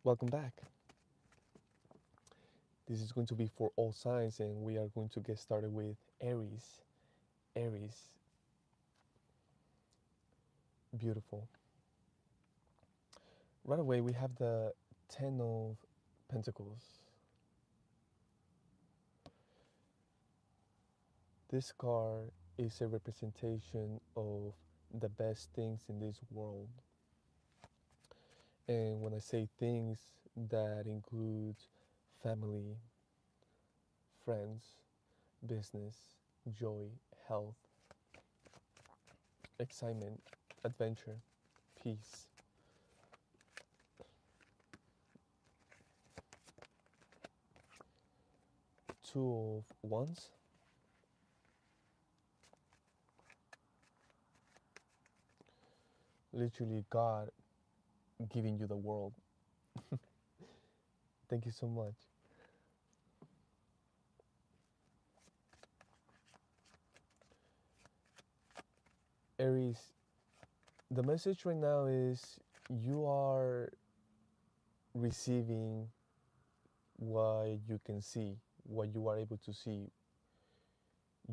Welcome back. This is going to be for all signs, and we are going to get started with Aries. Aries, beautiful. Right away, we have the Ten of Pentacles. This card is a representation of the best things in this world. And when I say things, that includes family, friends, business, joy, health, excitement, adventure, peace. Two of Wands, literally God giving you the world. Thank you so much. Aries, the message right now is you are receiving what you can see, what you are able to see.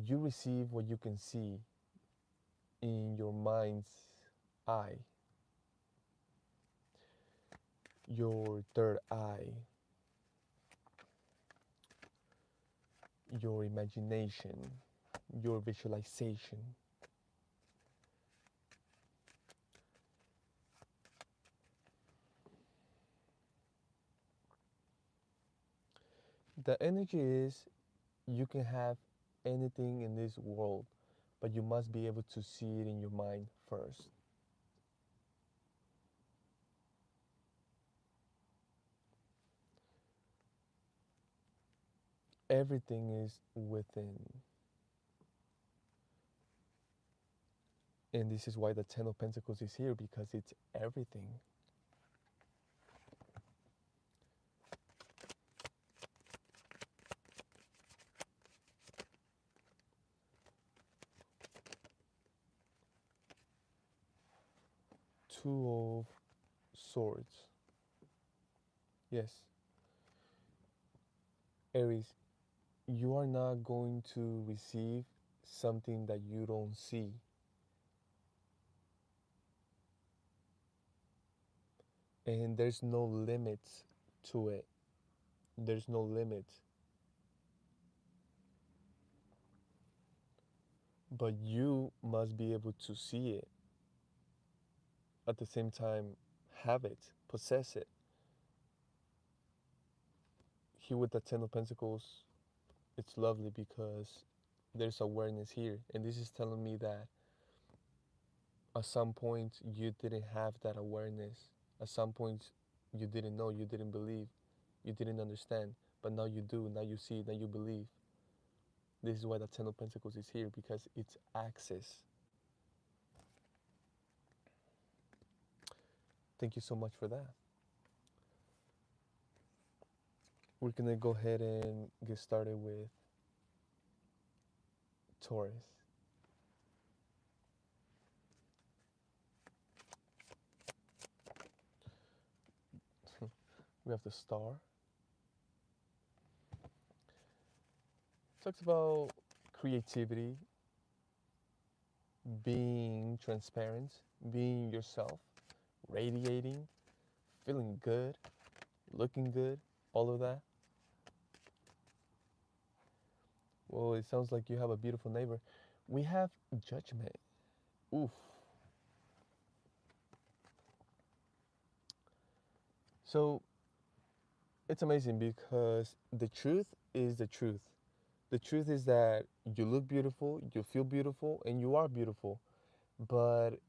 You receive what you can see in your mind's eye, your third eye, your imagination, your visualization. The energy is you can have anything in this world, but you must be able to see it in your mind first. Everything is within. And this is why the Ten of Pentacles is here, because it's everything. Two of Swords. Yes. Aries, you are not going to receive something that you don't see. And there's no limit to it. There's no limit. But you must be able to see it. At the same time, have it, possess it. Here with the Ten of Pentacles, it's lovely because there's awareness here. And this is telling me that at some point you didn't have that awareness. At some point you didn't know, you didn't believe, you didn't understand. But now you do, now you see, now you believe. This is why the Ten of Pentacles is here, because it's access. Thank you so much for that. We're gonna go ahead and get started with Taurus. We have the Star. Talks about creativity, being transparent, being yourself, radiating, feeling good, looking good, all of that. Well, it sounds like you have a beautiful neighbor. We have Judgment. Oof. So it's amazing because the truth is the truth. The truth is that you look beautiful, you feel beautiful, and you are beautiful. But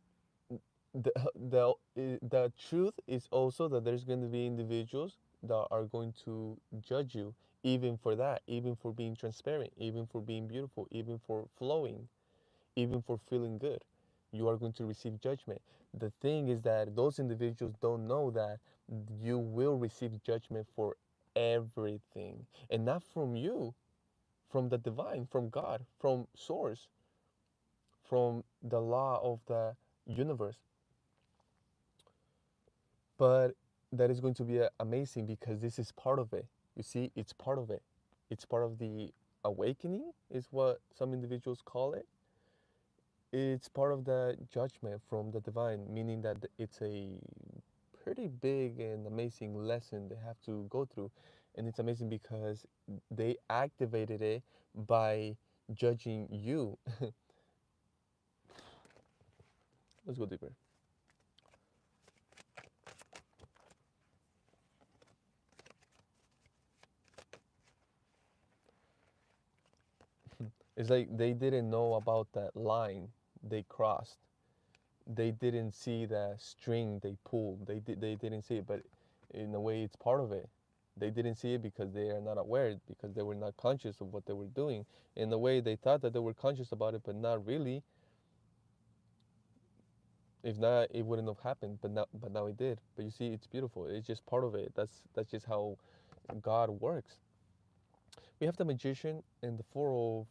the the truth is also that there's going to be individuals that are going to judge you, even for that, even for being transparent, even for being beautiful, even for flowing, even for feeling good. You are going to receive judgment. The thing is that those individuals don't know that you will receive judgment for everything, and not from you, from the divine, from God, from source, from the law of the universe. But that is going to be amazing, because this is part of it. You see, it's part of it. It's part of the awakening, is what some individuals call it. It's part of the judgment from the divine, meaning that it's a pretty big and amazing lesson they have to go through. And it's amazing because they activated it by judging you. Let's go deeper. It's like they didn't know about that line they crossed. They didn't see the string they pulled. They didn't see it, but in a way, it's part of it. They didn't see it because they are not aware, because they were not conscious of what they were doing. In a way, they thought that they were conscious about it, but not really. If not, it wouldn't have happened. But now it did. But you see, it's beautiful. It's just part of it. That's just how God works. We have the Magician and the Four of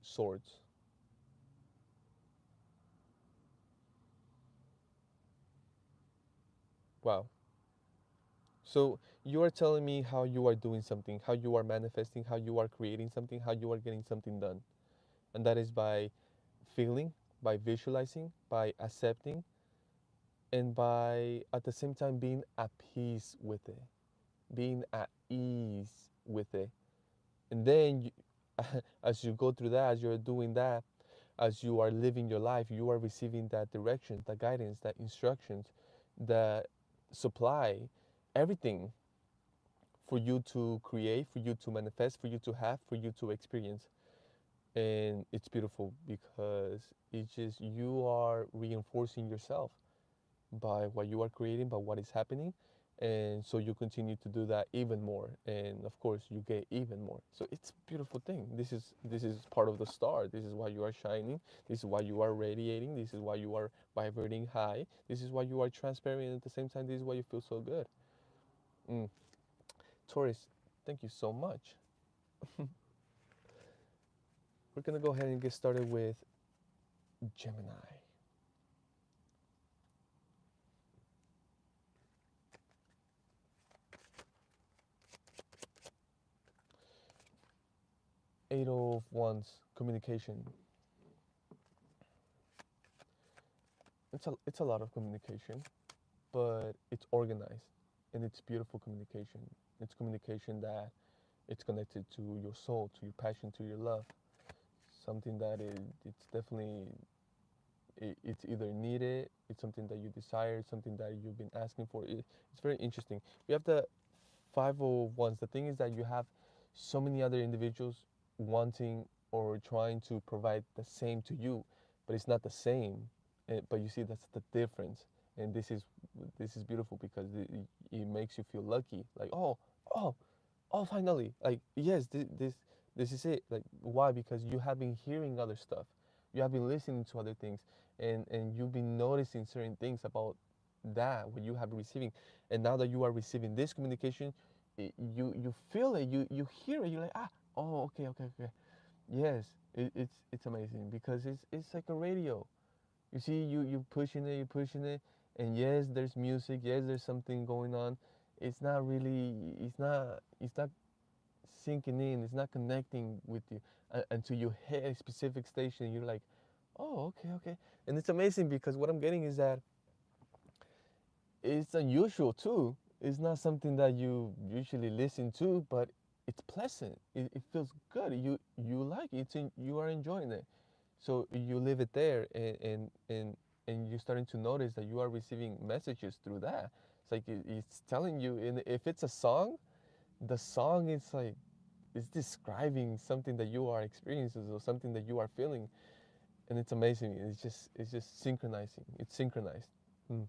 Swords. Wow. So you are telling me how you are doing something, how you are manifesting, how you are creating something, how you are getting something done. And that is by feeling, by visualizing, by accepting, and by at the same time being at peace with it, being at ease with it. And then as you go through that, as you're doing that, as you are living your life, you are receiving that direction, the guidance, that instructions, the supply, everything for you to create, for you to manifest, for you to have, for you to experience. And it's beautiful because it's just you are reinforcing yourself by what you are creating, by what is happening. And so you continue to do that even more, and of course you get even more. So it's a beautiful thing. This is part of the star. This is why you are shining. This is why you are radiating. This is why you are vibrating high. This is why you are transparent, and at the same time this is why you feel so good. mm. Taurus, thank you so much. We're gonna go ahead and get started with Gemini. Eight of Wands, communication. It's a lot of communication, but it's organized, and it's beautiful communication. It's communication that it's connected to your soul, to your passion, to your love. Something that it's definitely it's either needed, it's something that you desire, it's something that you've been asking for. It's very interesting. We have the Five of Wands. The thing is that you have so many other individuals wanting or trying to provide the same to you, but it's not the same. But you see, that's the difference, and this is beautiful because it makes you feel lucky. Like, oh, oh, finally, like, yes, this is it. Like, why? Because you have been hearing other stuff, you have been listening to other things, and you've been noticing certain things about that what you have been receiving. And now that you are receiving this communication, you feel it, you hear it, you're like, oh, okay, okay, okay. Yes, it's amazing because it's like a radio. You see, you pushing it, you pushing it, and yes, there's music. Yes, there's something going on. It's not really. It's not sinking in. It's not connecting with you until you hit a specific station. You're like, oh, okay, okay. And it's amazing because what I'm getting is that it's unusual too. It's not something that you usually listen to, but it's pleasant. It feels good. You like it. You are enjoying it. So you leave it there, and you're starting to notice that you are receiving messages through that. It's like it's telling you, and if it's a song, the song is like it's describing something that you are experiencing or something that you are feeling, and it's amazing. It's just synchronizing. It's synchronized. Mm.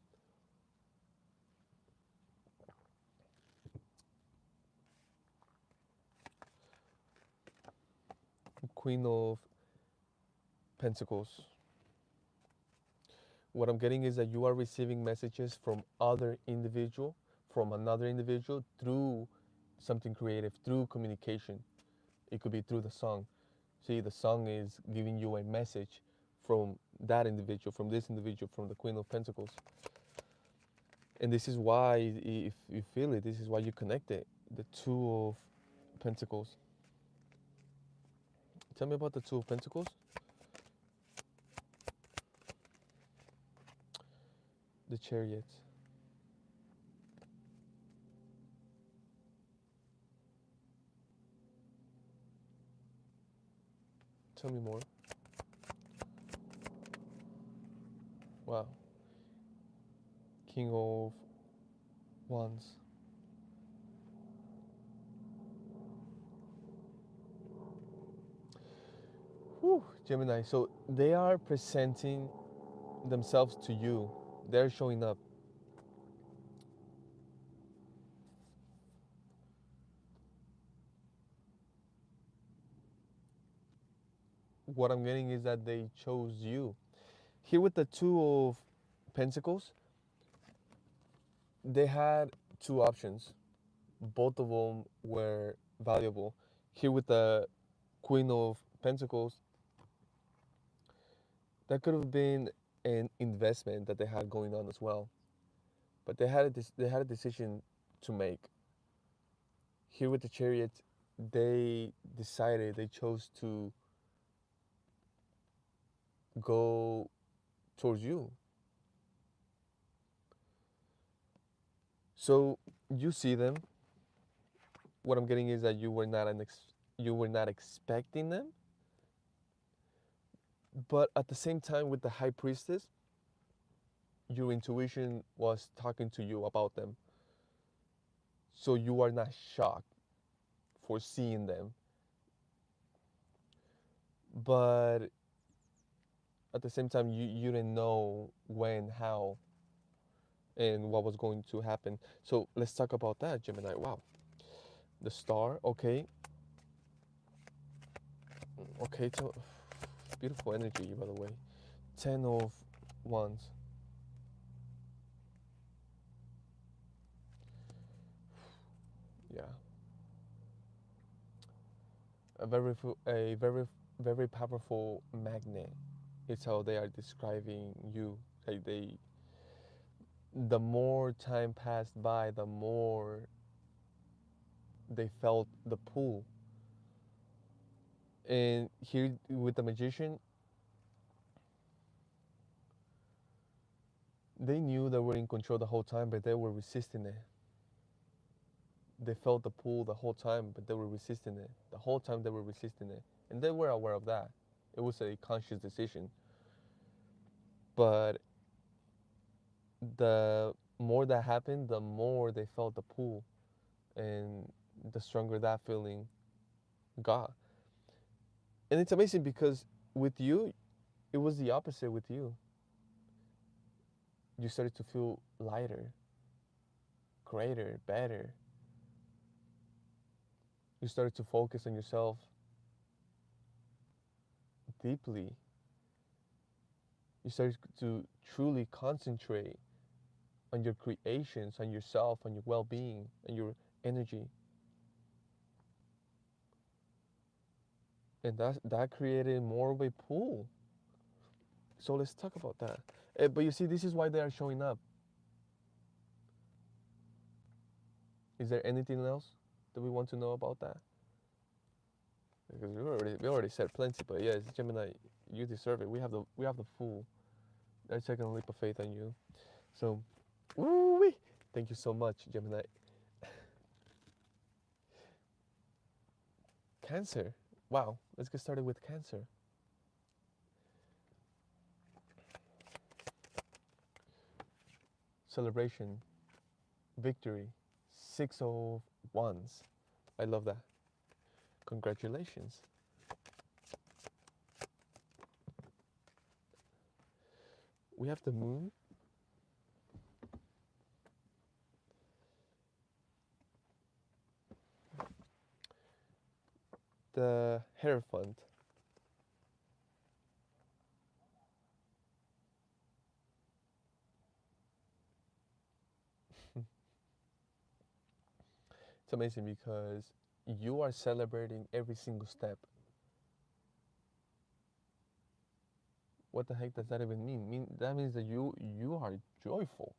Queen of Pentacles. What I'm getting is that you are receiving messages from other individual, from another individual through something creative, through communication. It could be through the song. See, the song is giving you a message from that individual, from this individual, from the Queen of Pentacles. And this is why, if you feel it, this is why you connect it. The Two of Pentacles. Tell me about the Two of Pentacles. The Chariot. Tell me more. Wow. King of Wands. Whew, Gemini. So they are presenting themselves to you. They're showing up. What I'm getting is that they chose you. Here with the Two of Pentacles, they had two options. Both of them were valuable. Here with the Queen of Pentacles, that could have been an investment that they had going on as well. But they had a decision to make. Here with the Chariot, they chose to go towards you. So you see them. What I'm getting is that you were not expecting them, but at the same time with the High Priestess, your intuition was talking to you about them. So you are not shocked for seeing them, but at the same time you didn't know when, how, and what was going to happen. So let's talk about that, Gemini. Wow. The Star, okay. Okay, so beautiful energy, by the way. 10 of Wands. Yeah. A very powerful magnet. It's how they are describing you. Like the more time passed by, the more they felt the pull. And here with the Magician, they knew they were in control the whole time, but they were resisting it. They felt the pull the whole time, but they were resisting it. The whole time they were resisting it. And they were aware of that. It was a conscious decision. But the more that happened, the more they felt the pull. And the stronger that feeling got. And it's amazing because with you, it was the opposite with you. You started to feel lighter, greater, better. You started to focus on yourself deeply. You started to truly concentrate on your creations, on yourself, on your well being, and your energy. And that created more of a pool. So let's talk about that. But you see, this is why they are showing up. Is there anything else that we want to know about that? Because we already said plenty, but yes, Gemini, you deserve it. We have the Fool. They're taking a leap of faith on you. So, woo-wee. Thank you so much, Gemini. Cancer. Wow. Let's get started with Cancer. Celebration, victory, 6 of Wands. I love that. Congratulations. We have the Moon. The Hierophant. It's amazing because you are celebrating every single step. What the heck does that even mean? That means that you are joyful.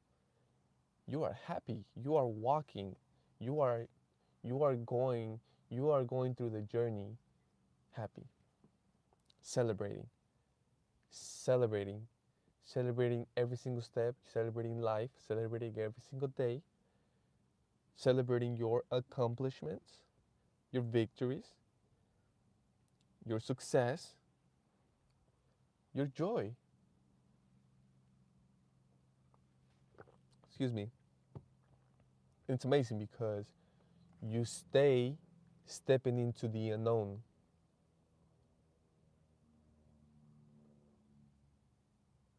You are happy. You are walking. You are you are going you are going through the journey happy, celebrating, celebrating, celebrating every single step, celebrating life, celebrating every single day, celebrating your accomplishments, your victories, your success, your joy. Excuse me. It's amazing because you stay stepping into the unknown,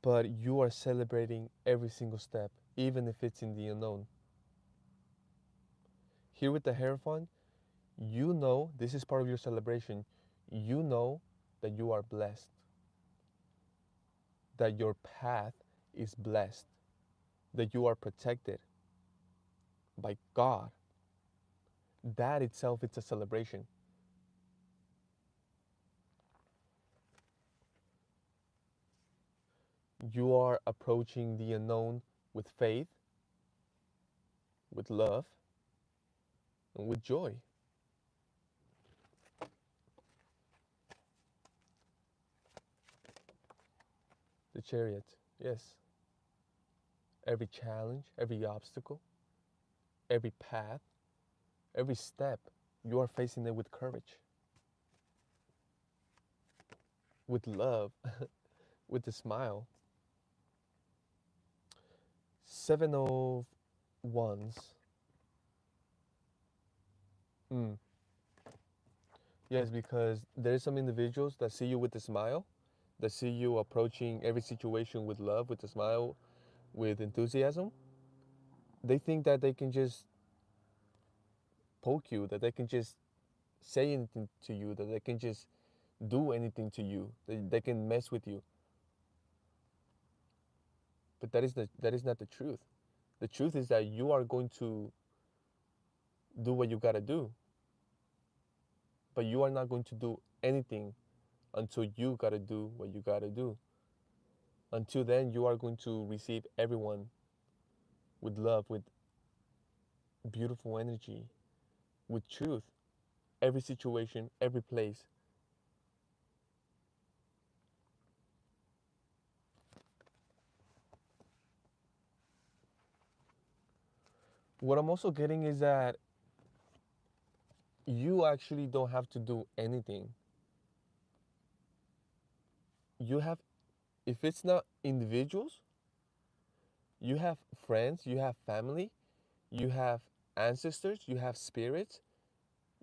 but you are celebrating every single step, even if it's in the unknown. Here with the Hierophant, you know this is part of your celebration. You know that you are blessed, that your path is blessed, that you are protected by God. That itself is a celebration. You are approaching the unknown with faith, with love, and with joy. The Chariot, yes. Every challenge, every obstacle, every path, every step, you are facing it with courage, with love, with a smile. Seven of Wands. Mm. Yes, because there's some individuals that see you with a smile, that see you approaching every situation with love, with a smile, with enthusiasm. They think that they can just poke you, that they can just say anything to you, that they can just do anything to you, they can mess with you. But that is not the truth. The truth is that you are going to do what you gotta do, but you are not going to do anything until you gotta do what you gotta do. Until then, you are going to receive everyone with love, with beautiful energy, with truth, every situation, every place. What I'm also getting is that you actually don't have to do anything. You have, if it's not individuals, you have friends, you have family, you have ancestors, you have spirits,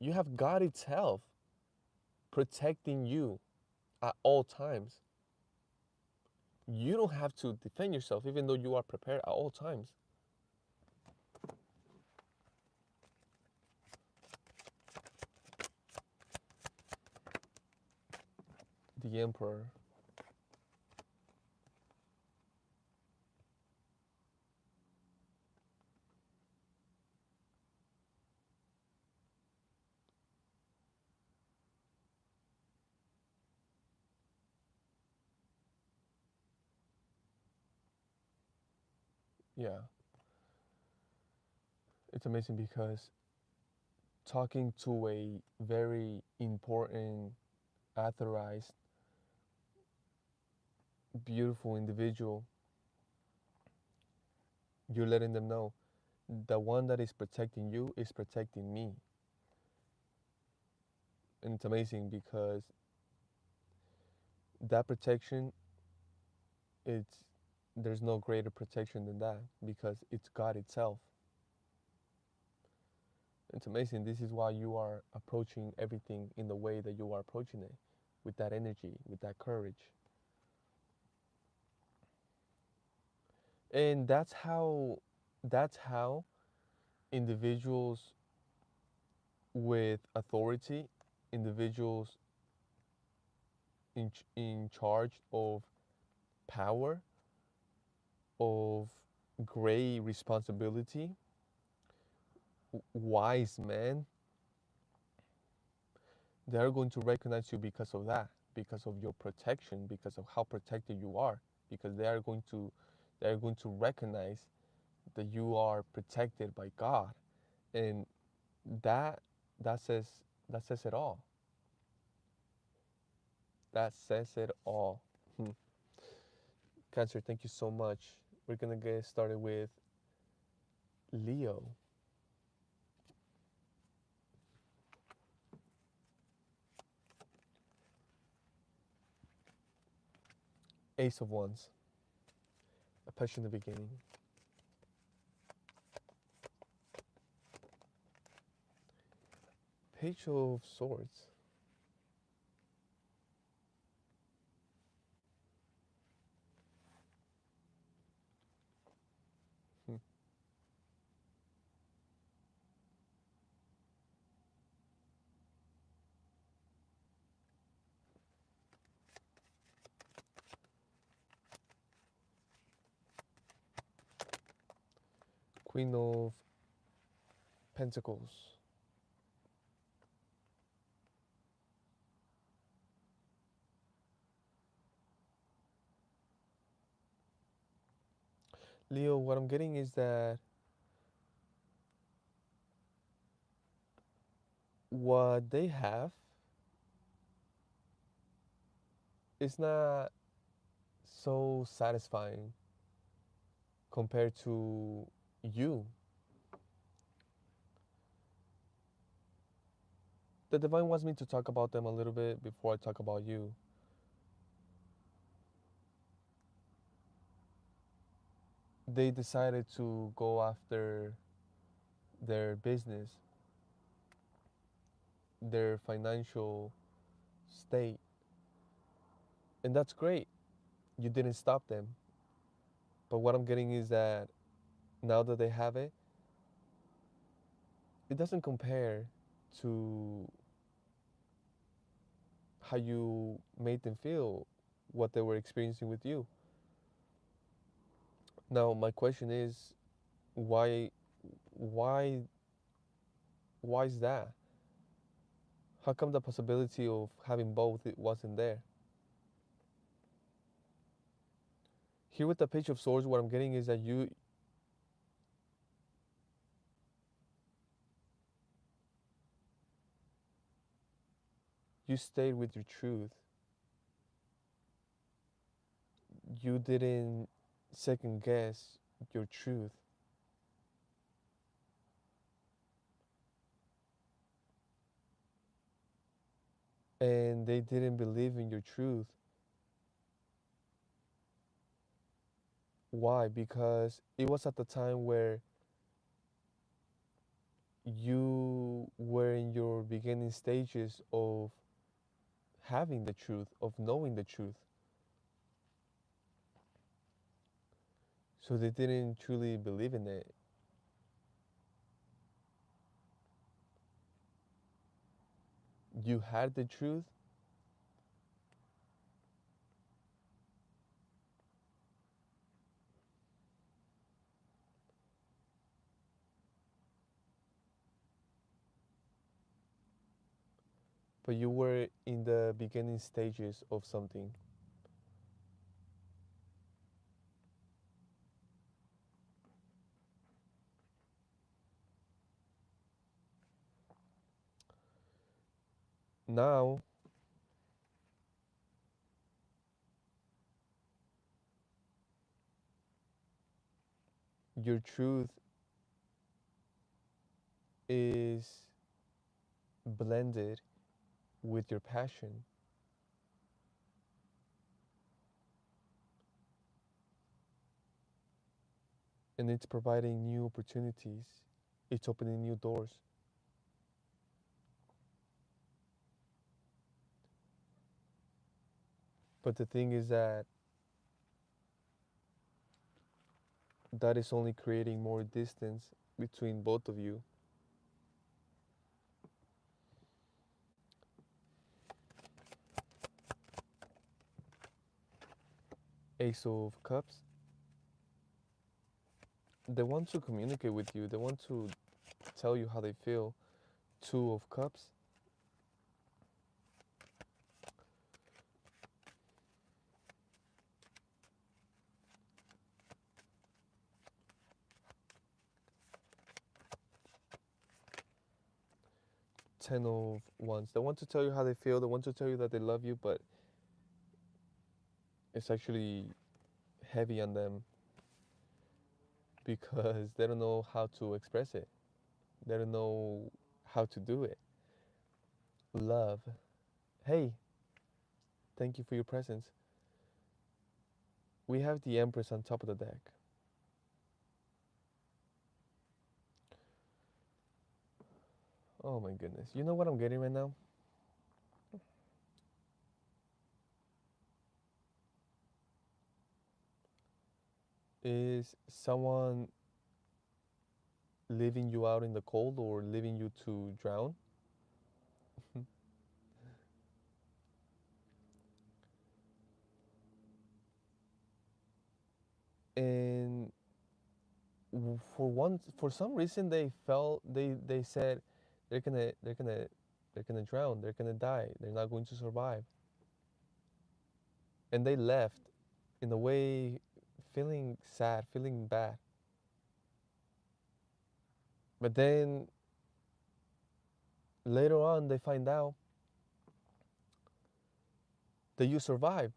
you have God itself protecting you at all times. You don't have to defend yourself, even though you are prepared at all times. The Emperor. Yeah, it's amazing because talking to a very important, authorized, beautiful individual, you're letting them know the one that is protecting you is protecting me. And it's amazing because that protection, it's there's no greater protection than that because it's God itself. It's amazing. This is why you are approaching everything in the way that you are approaching it, with that energy, with that courage. And that's how individuals with authority, individuals in charge of power, of great responsibility, wise men, they're going to recognize you because of that, because of your protection, because of how protected you are, because they are going to recognize that you are protected by God, and that that says that says it all. That says it all. Hmm. Cancer, thank you so much. We're gonna get started with Leo. Ace of Wands. A push in the beginning. Page of Swords. Hmm. Queen of Pentacles. Leo, what I'm getting is that what they have is not so satisfying compared to you. The divine wants me to talk about them a little bit before I talk about you. They decided to go after their business, their financial state, and that's great. You didn't stop them. But what I'm getting is that now that they have it, it doesn't compare to how you made them feel, what they were experiencing with you. Now, my question is, why, why, why is that? How come the possibility of having both it wasn't there? Here with the Page of Swords, what I'm getting is that you stayed with your truth. You didn't second guess your truth. And they didn't believe in your truth. Why? Because it was at the time where you were in your beginning stages of having the truth, of knowing the truth. So they didn't truly believe in it. You had the truth, but you were in the beginning stages of something. Now, your truth is blended with your passion. And it's providing new opportunities. It's opening new doors. But the thing is that that is only creating more distance between both of you. Ace of Cups. They want to communicate with you. They want to tell you how they feel. Two of Cups. Ten of Wands. They want to tell you how they feel. They want to tell you that they love you, but it's actually heavy on them because they don't know how to express it. They don't know how to do it. Love. Hey, thank you for your presence. We have the Empress on top of the deck. Oh my goodness. You know what I'm getting right now? Is someone leaving you out in the cold or leaving you to drown? And for some reason they said they're gonna they're gonna they're gonna drown, they're gonna die, they're not going to survive, and they left in a way feeling sad, feeling bad. But then later on they find out that you survived.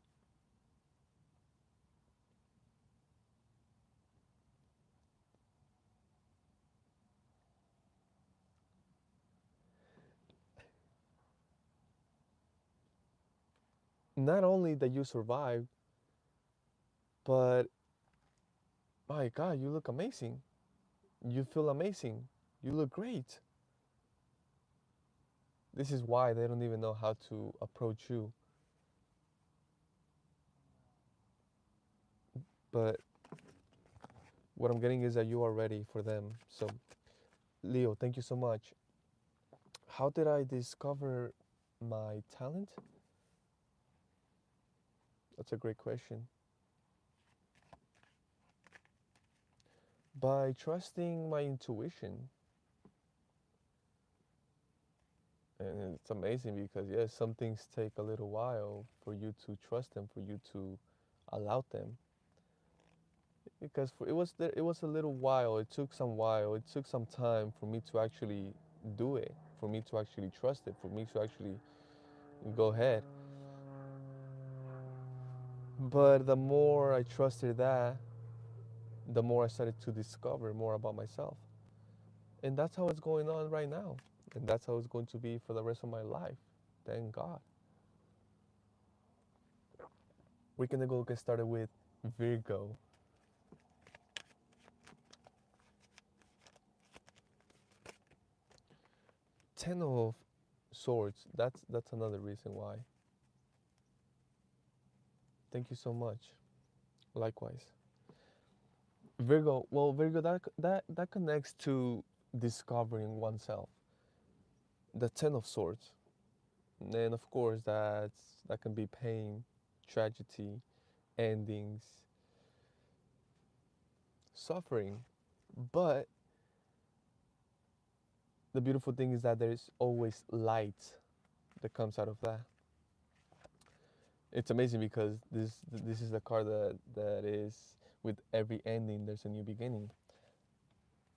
Not only that you survived, but my God, you look amazing. You feel amazing. You look great. This is why they don't even know how to approach you. But what I'm getting is that you are ready for them. So, Leo, thank you so much. How did I discover my talent? That's a great question. By trusting my intuition. And it's amazing because, yes, some things take a little while for you to trust them, for you to allow them. Because it was a little while. It took some while. It took some time for me to actually do it, for me to actually trust it, for me to actually go ahead. But the more I trusted that, the more I started to discover more about myself. And that's how it's going on right now. And that's how it's going to be for the rest of my life. Thank God. We're going to go get started with Virgo. Ten of Swords. That's another reason why. Thank you so much. Likewise. Virgo, well, Virgo, that connects to discovering oneself. The Ten of Swords. And of course, that can be pain, tragedy, endings, suffering. But the beautiful thing is that there's always light that comes out of that. It's amazing because this is the card that is with every ending there's a new beginning,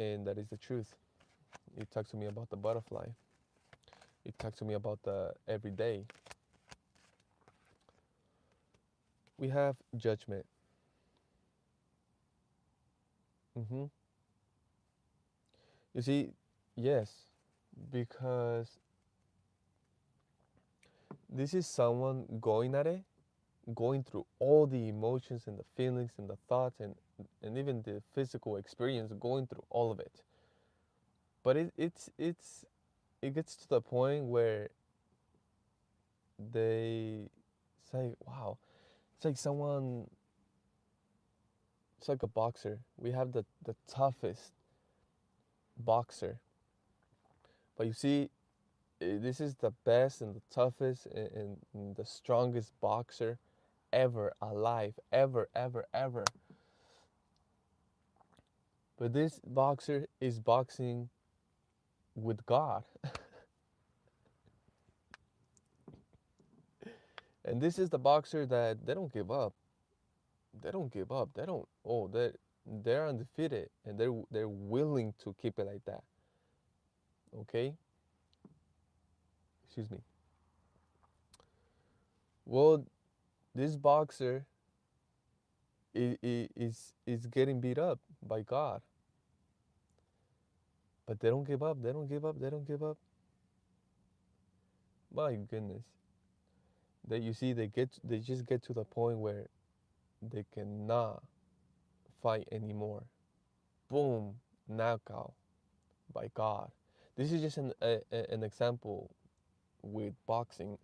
and that is the truth. It talks to me about the butterfly. It talks to me about the everyday. We have Judgment. hmm You see, yes, because this is someone going at it, going through all the emotions and the feelings and the thoughts and even the physical experience, going through all of it. But it gets to the point where they say, wow, it's like someone, it's like a boxer. We have the toughest boxer. But you see, this is the best and the toughest and the strongest boxer ever alive, ever, ever, ever. But this boxer is boxing with God. And this is the boxer that they don't give up. They don't give up. They don't, oh, they're undefeated and they're willing to keep it like that. Okay? Excuse me. Well, this boxer is getting beat up by God, but they don't give up. They don't give up. They don't give up. My goodness. That you see, they just get to the point where they cannot fight anymore. Boom, knockout by God. This is just an example with boxing.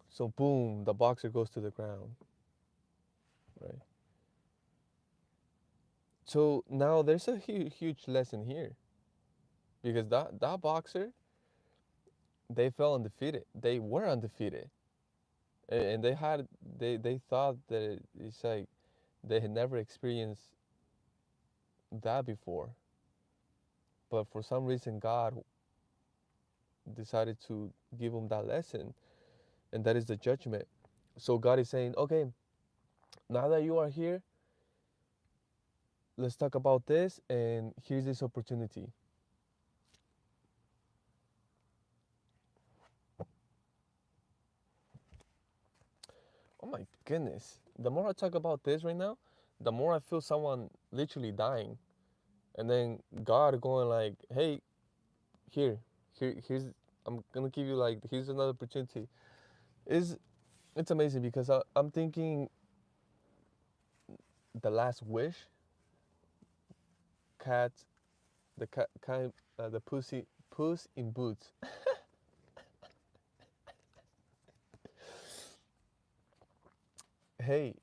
So boom, the boxer goes to the ground, right? So now there's a huge lesson here because that boxer, they fell undefeated. They were undefeated, and they thought that it's like they had never experienced that before. But for some reason, God decided to give them that lesson, and that is the judgment. So God is saying, okay, now that you are here, let's talk about this, and here's this opportunity. Oh my goodness. The more I talk about this right now, the more I feel someone literally dying. And then God going like, hey, here's I'm gonna give you like here's another opportunity. Is it's amazing because I'm thinking the last wish, cat, the cat kind, the puss in boots. Hey,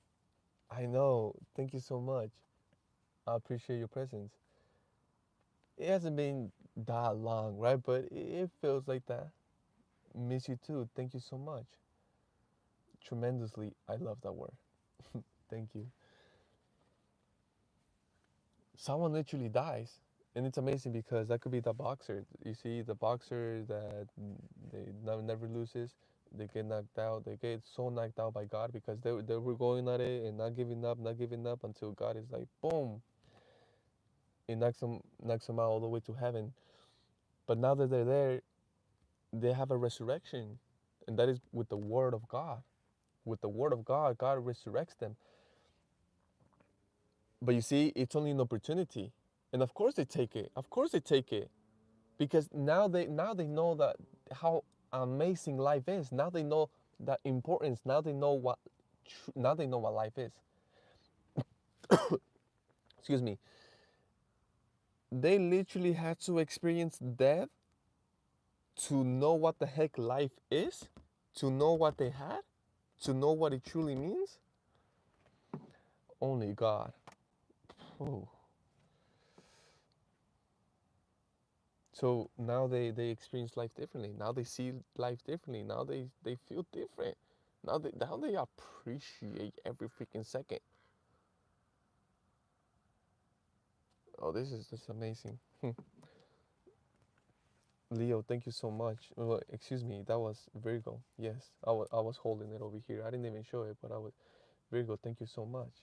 I know. Thank you so much. I appreciate your presence. It hasn't been that long, right? But it feels like that. Miss you too. Thank you so much. Tremendously. I love that word. Thank you. Someone literally dies. And it's amazing because that could be the boxer. You see, the boxer that never loses, they get knocked out. They get so knocked out by God because they were going at it and not giving up until God is like, boom, it knocks them out all the way to heaven. But now that they're there, they have a resurrection, and that is with the word of God. With the word of God, God resurrects them. But you see, it's only an opportunity, and of course they take it. Of course they take it because now they know that how amazing life is. Now they know the importance. Now they know now they know what life is. Excuse me. They literally had to experience death to know what the heck life is, to know what they had, to know what it truly means. Only God. Oh. So now they experience life differently. Now they see life differently. Now they feel different. Now they appreciate every freaking second. Oh, this is just amazing. Leo, thank you so much. Well, excuse me, that was Virgo. Yes, I was holding it over here. I didn't even show it, but I was Virgo. Thank you so much.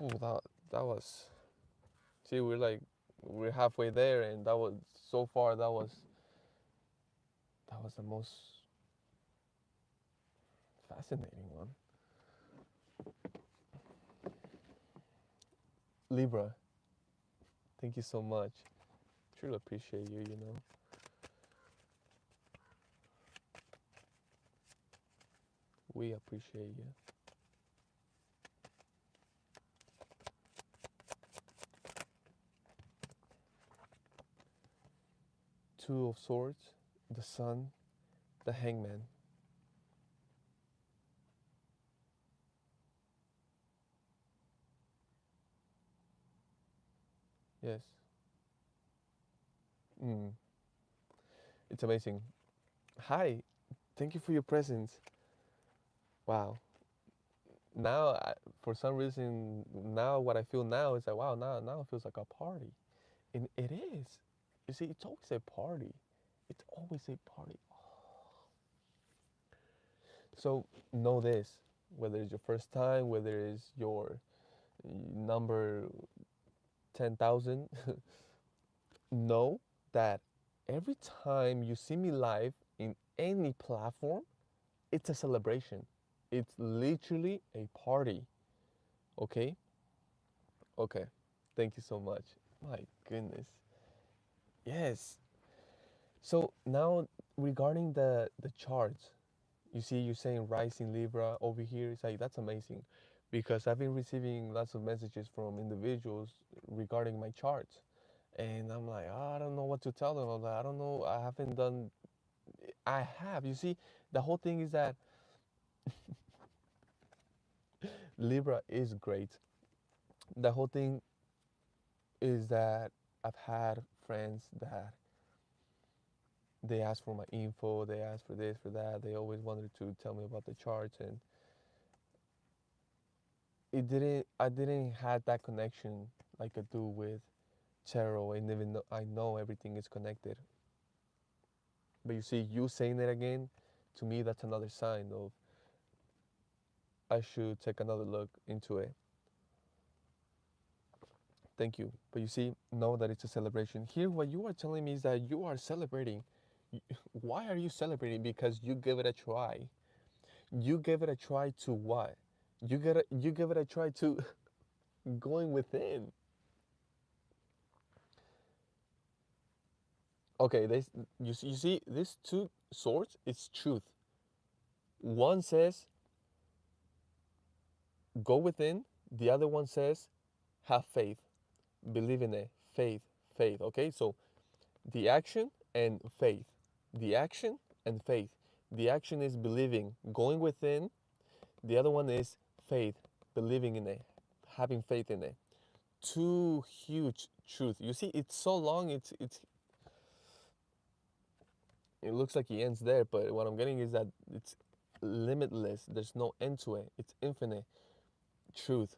Ooh, that was. See, we're halfway there, and that was so far. That was the most fascinating one. Libra, thank you so much. Truly appreciate you. We appreciate you. Two of Swords, the Sun, the Hangman. Yes. Mm, it's amazing. Hi, thank you for your presence. Wow. Now, for some reason, now what I feel now is like, wow, now it feels like a party. And it is. You see, it's always a party. It's always a party. So know this, whether it's your first time, whether it's your number 10,000, know that Every time you see me live in any platform, it's a celebration. It's literally a party. Okay? Okay. Thank you so much. My goodness. Yes. So now regarding the charts, you see you're saying rising Libra over here. It's like that's amazing because I've been receiving lots of messages from individuals regarding my charts. And I'm like, oh, I don't know what to tell them. I'm like, I don't know. I haven't done. I have. You see, the whole thing is that Libra is great. The whole thing is that I've had friends that they ask for my info, they ask for this, for that. They always wanted to tell me about the charts, and I didn't have that connection like I do with tarot. And even though I know everything is connected. But you see, you saying it again, to me, that's another sign of I should take another look into it. Thank you. But you see, know that it's a celebration. Here, what you are telling me is that you are celebrating. Why are you celebrating? Because you give it a try. You give it a try to what? You give it a try to going within. Okay, this you see these two swords, it's truth. One says go within, the other one says have faith, believe in it, faith, faith. Okay, so the action and faith, the action and faith. The action is believing, going within. The other one is faith, believing in it, having faith in it. Two huge truth. You see, it's so long. It looks like he ends there, but what I'm getting is that it's limitless. There's no end to it. It's infinite truth.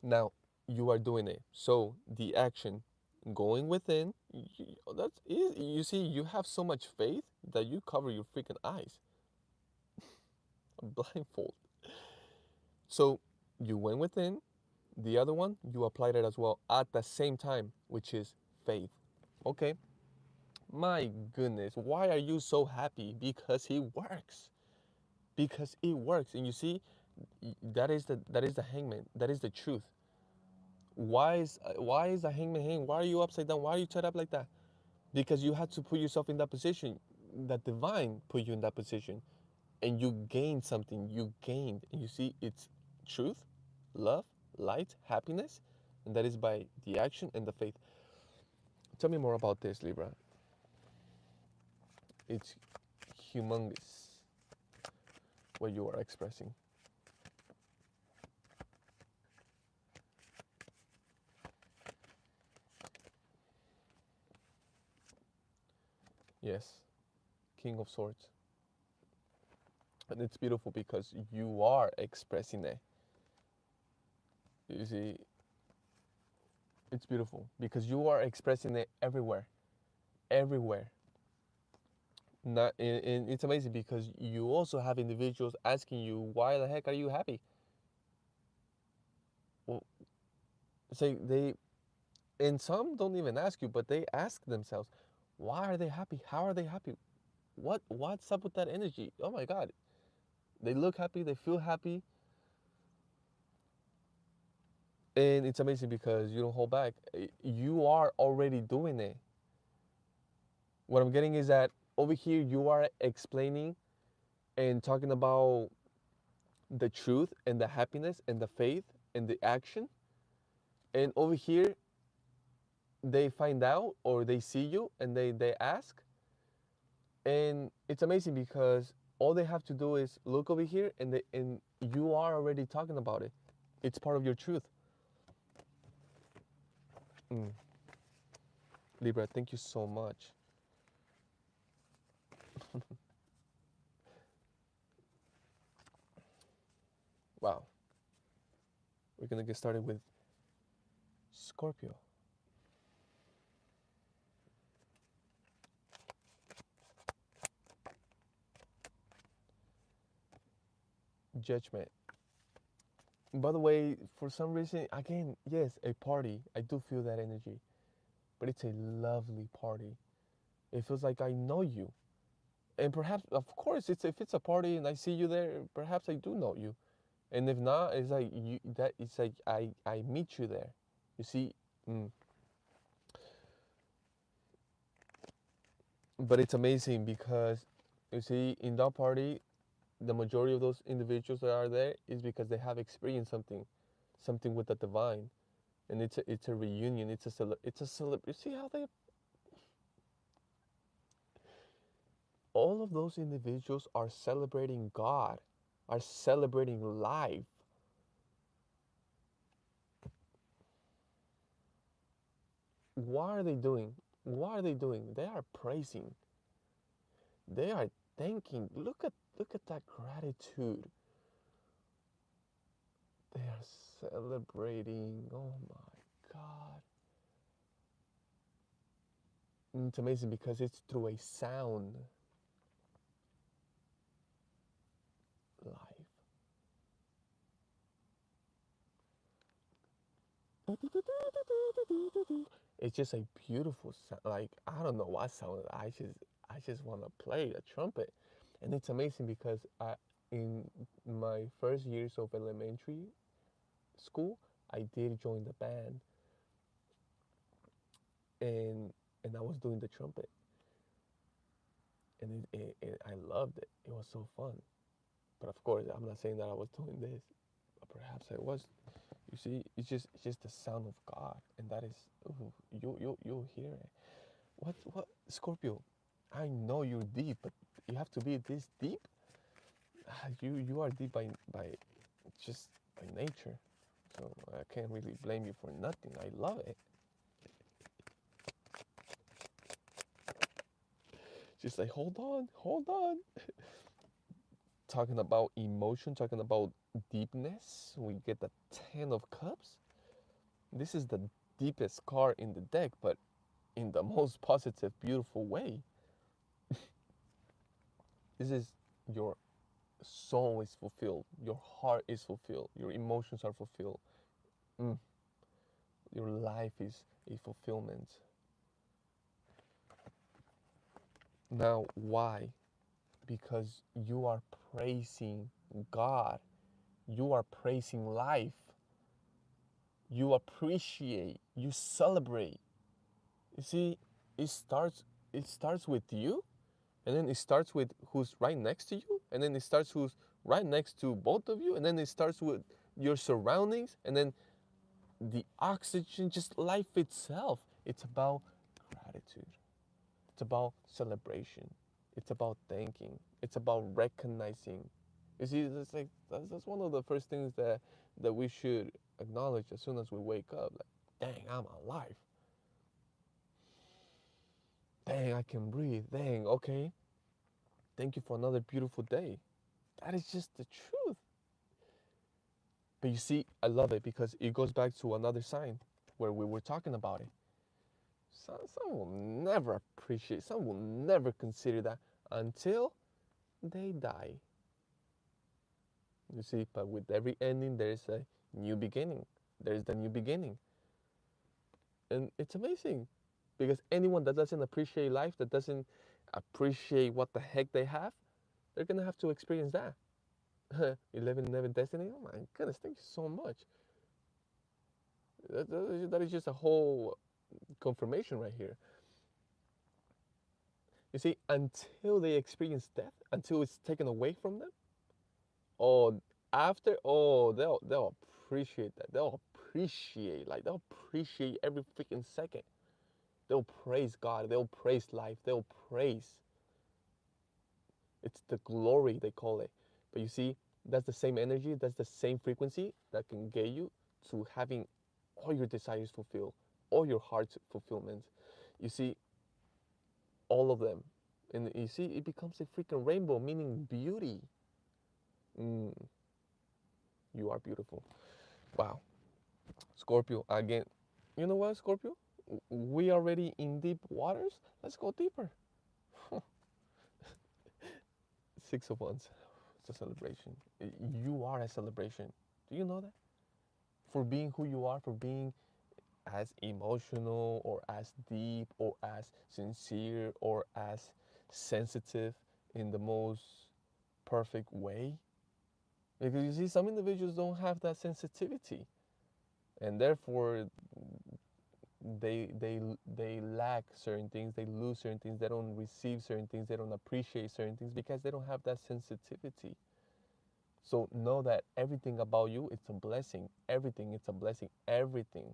Now you are doing it. So the action, going within. That's easy. You see, you have so much faith that you cover your freaking eyes, blindfold. So you went within. The other one, you applied it as well at the same time, which is faith. Okay. My goodness, why are you so happy? Because it works. Because it works. And you see, that is the hangman. That is the truth. Why is the hangman hanging? Why are you upside down? Why are you tied up like that? Because you had to put yourself in that position. That divine put you in that position. And you gained something. You gained. And you see, it's truth, love, light, happiness. And that is by the action and the faith. Tell me more about this, Libra. It's humongous what you are expressing. Yes, King of Swords. And it's beautiful because you are expressing it. You see, it's beautiful because you are expressing it everywhere. Everywhere. Not, and it's amazing because you also have individuals asking you, why the heck are you happy? Well, say they, and some don't even ask you, but they ask themselves, why are they happy? How are they happy? What's up with that energy? Oh my God. They look happy, they feel happy, and it's amazing because you don't hold back. You are already doing it. What I'm getting is that over here you are explaining and talking about the truth and the happiness and the faith and the action. And over here they find out or they see you and they ask. And it's amazing because all they have to do is look over here and you are already talking about it. It's part of your truth. Mm. Libra, thank you so much. Wow. We're gonna get started with Scorpio. Judgment. By the way, for some reason, again, yes, a party. I do feel that energy, but it's a lovely party. It feels like I know you. And perhaps, of course, if it's a party and I see you there, perhaps I do know you. And if not, it's like it's like I meet you there. You see, mm. But it's amazing because you see in that party, the majority of those individuals that are there is because they have experienced something with the divine, and it's a reunion. It's a You see how they all of those individuals are celebrating God, are celebrating life. What are they doing? What are they doing? They are praising. They are thanking. Look at that gratitude. They are celebrating. Oh my God. And it's amazing because it's through a sound life. It's just a beautiful sound. Like I don't know what sound. I just want to play a trumpet, and it's amazing because in my first years of elementary school, I did join the band, and I was doing the trumpet, and I loved it. It was so fun. But of course, I'm not saying that I was doing this, but perhaps I was. You see, it's just the sound of God, and that is ooh, you'll hear it. What Scorpio? I know you're deep, but you have to be this deep. You are deep by just by nature, so I can't really blame you for nothing. I love it. Just like hold on. Talking about emotion, talking about deepness, we get the Ten of Cups. This is the deepest card in the deck, but in the most positive, beautiful way. This is your soul is fulfilled, your heart is fulfilled, your emotions are fulfilled. Mm. Your life is a fulfillment. Now, why? Because you are praising God, you are praising life, you appreciate, you celebrate. You see, it starts it starts with you, and then it starts with who's right next to you, and then it starts who's right next to both of you, and then it starts with your surroundings, and then the oxygen, just life itself. It's about gratitude. It's about celebration. It's about thanking. It's about recognizing. You see, it's like that's one of the first things that we should acknowledge as soon as we wake up. Like, dang, I'm alive. Dang, I can breathe. Dang, okay. Thank you for another beautiful day. That is just the truth. But you see, I love it because it goes back to another sign where we were talking about it. Some will never appreciate, some will never consider that until they die. You see, but with every ending, there's a new beginning. There's the new beginning. And it's amazing because anyone that doesn't appreciate life, that doesn't appreciate what the heck they have, they're going to have to experience that. 11 destiny. Oh my goodness, thank you so much. That is just a whole confirmation right here. You see, until they experience death, until it's taken away from them, or after, oh, they'll appreciate that. They'll appreciate every freaking second. They'll praise God. They'll praise life. They'll praise. It's the glory they call it. But you see, that's the same energy. That's the same frequency that can get you to having all your desires fulfilled, all your heart's fulfillment. You see, all of them. And you see, it becomes a freaking rainbow, meaning beauty. Mm, you are beautiful. Wow. Scorpio, again. You know what, Scorpio? We already in deep waters. Let's go deeper. Six of Wands. It's a celebration. You are a celebration. Do you know that? For being who you are, for being as emotional or as deep or as sincere or as sensitive in the most perfect way. Because you see, some individuals don't have that sensitivity, and therefore they lack certain things, they lose certain things, they don't receive certain things, they don't appreciate certain things because they don't have that sensitivity. So know that everything about you, it's a blessing. Everything, it's a blessing. Everything.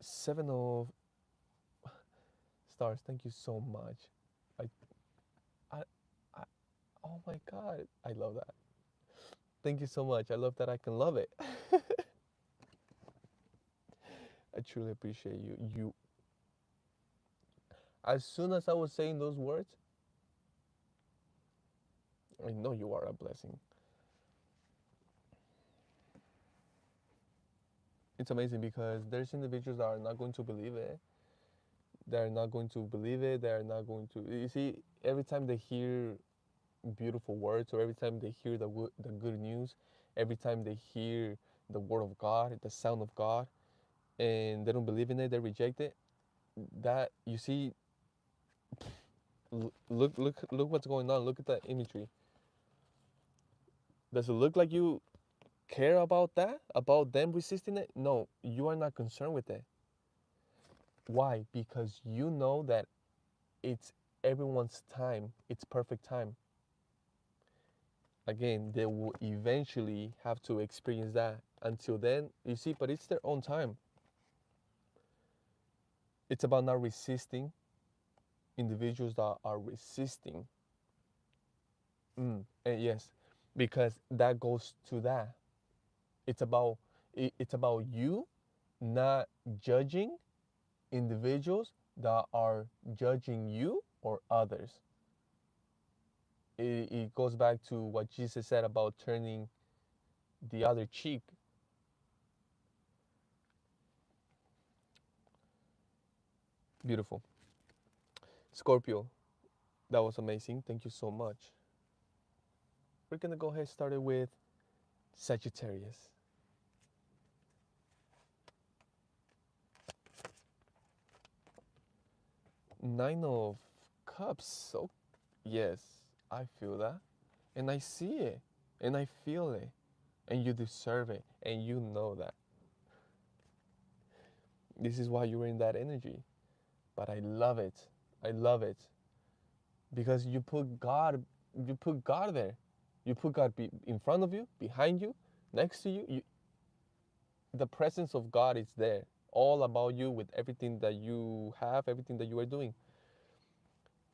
Seven of stars. Thank you so much. I, I, I, oh my God, I love that. Thank you so much. I love that I can love it. I truly appreciate you. As soon as I was saying those words, I know you are a blessing. It's amazing because there's individuals that are not going to believe it. They're not going to believe it. They're not going to. You see, every time they hear beautiful words, or every time they hear the good news, every time they hear the word of God, the sound of God, and they don't believe in it, they reject it. That you see, look what's going on. Look at that imagery. Does it look like you care about that, about them resisting it? No, you are not concerned with it. Why? Because you know that it's everyone's time, it's perfect time. Again, they will eventually have to experience that. Until then, you see, but it's their own time. It's about not resisting individuals that are resisting. And yes, because that goes to that. It's about it's about you not judging individuals that are judging you or others. It goes back to what Jesus said about turning the other cheek. Beautiful. Scorpio, that was amazing. Thank you so much. We're gonna go ahead and start it with Sagittarius. Nine of Cups. So yes, I feel that. And I see it. And I feel it. And you deserve it. And you know that. This is why you're in that energy. But I love it. I love it. Because you put God there. You put God in front of you, behind you, next to you. The presence of God is there. All about you with everything that you have, everything that you are doing.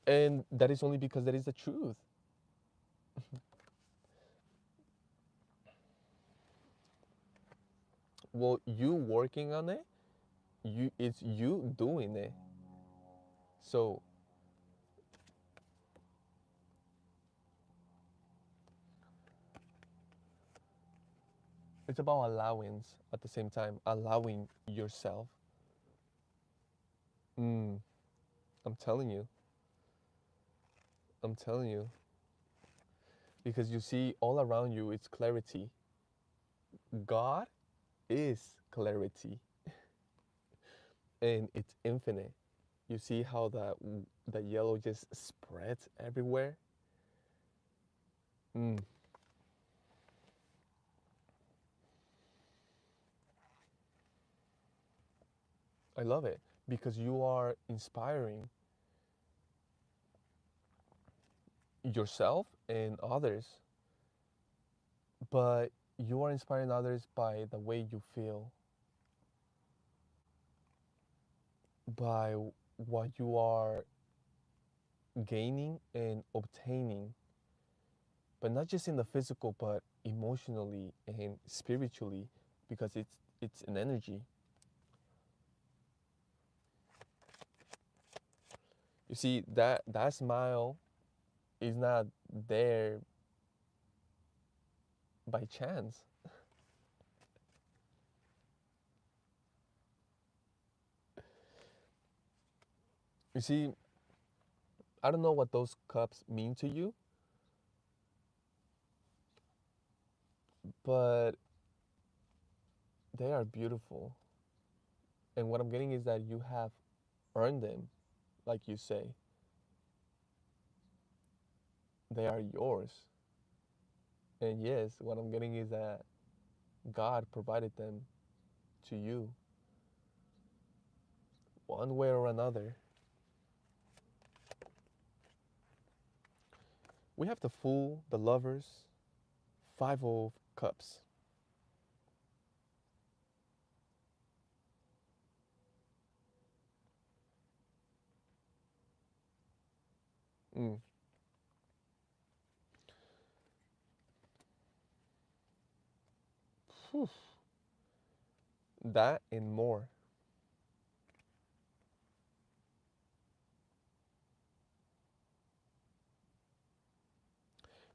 And that is only because that is the truth. Well, you working on it, it's you doing it. So it's about allowance at the same time, allowing yourself. Mm, I'm telling you, I'm telling you, because you see all around you, it's clarity. God is clarity, and it's infinite. You see how the yellow just spreads everywhere. Mm, I love it because you are inspiring yourself and others, but you are inspiring others by the way you feel, by what you are gaining and obtaining, but not just in the physical, but emotionally and spiritually, because it's an energy. You see that smile is not there by chance. You see, I don't know what those cups mean to you, but they are beautiful. And what I'm getting is that you have earned them, like you say. They are yours. And yes, what I'm getting is that God provided them to you one way or another. We have the Fool, the Lovers, Five of Cups. Mm. Whew. That and more.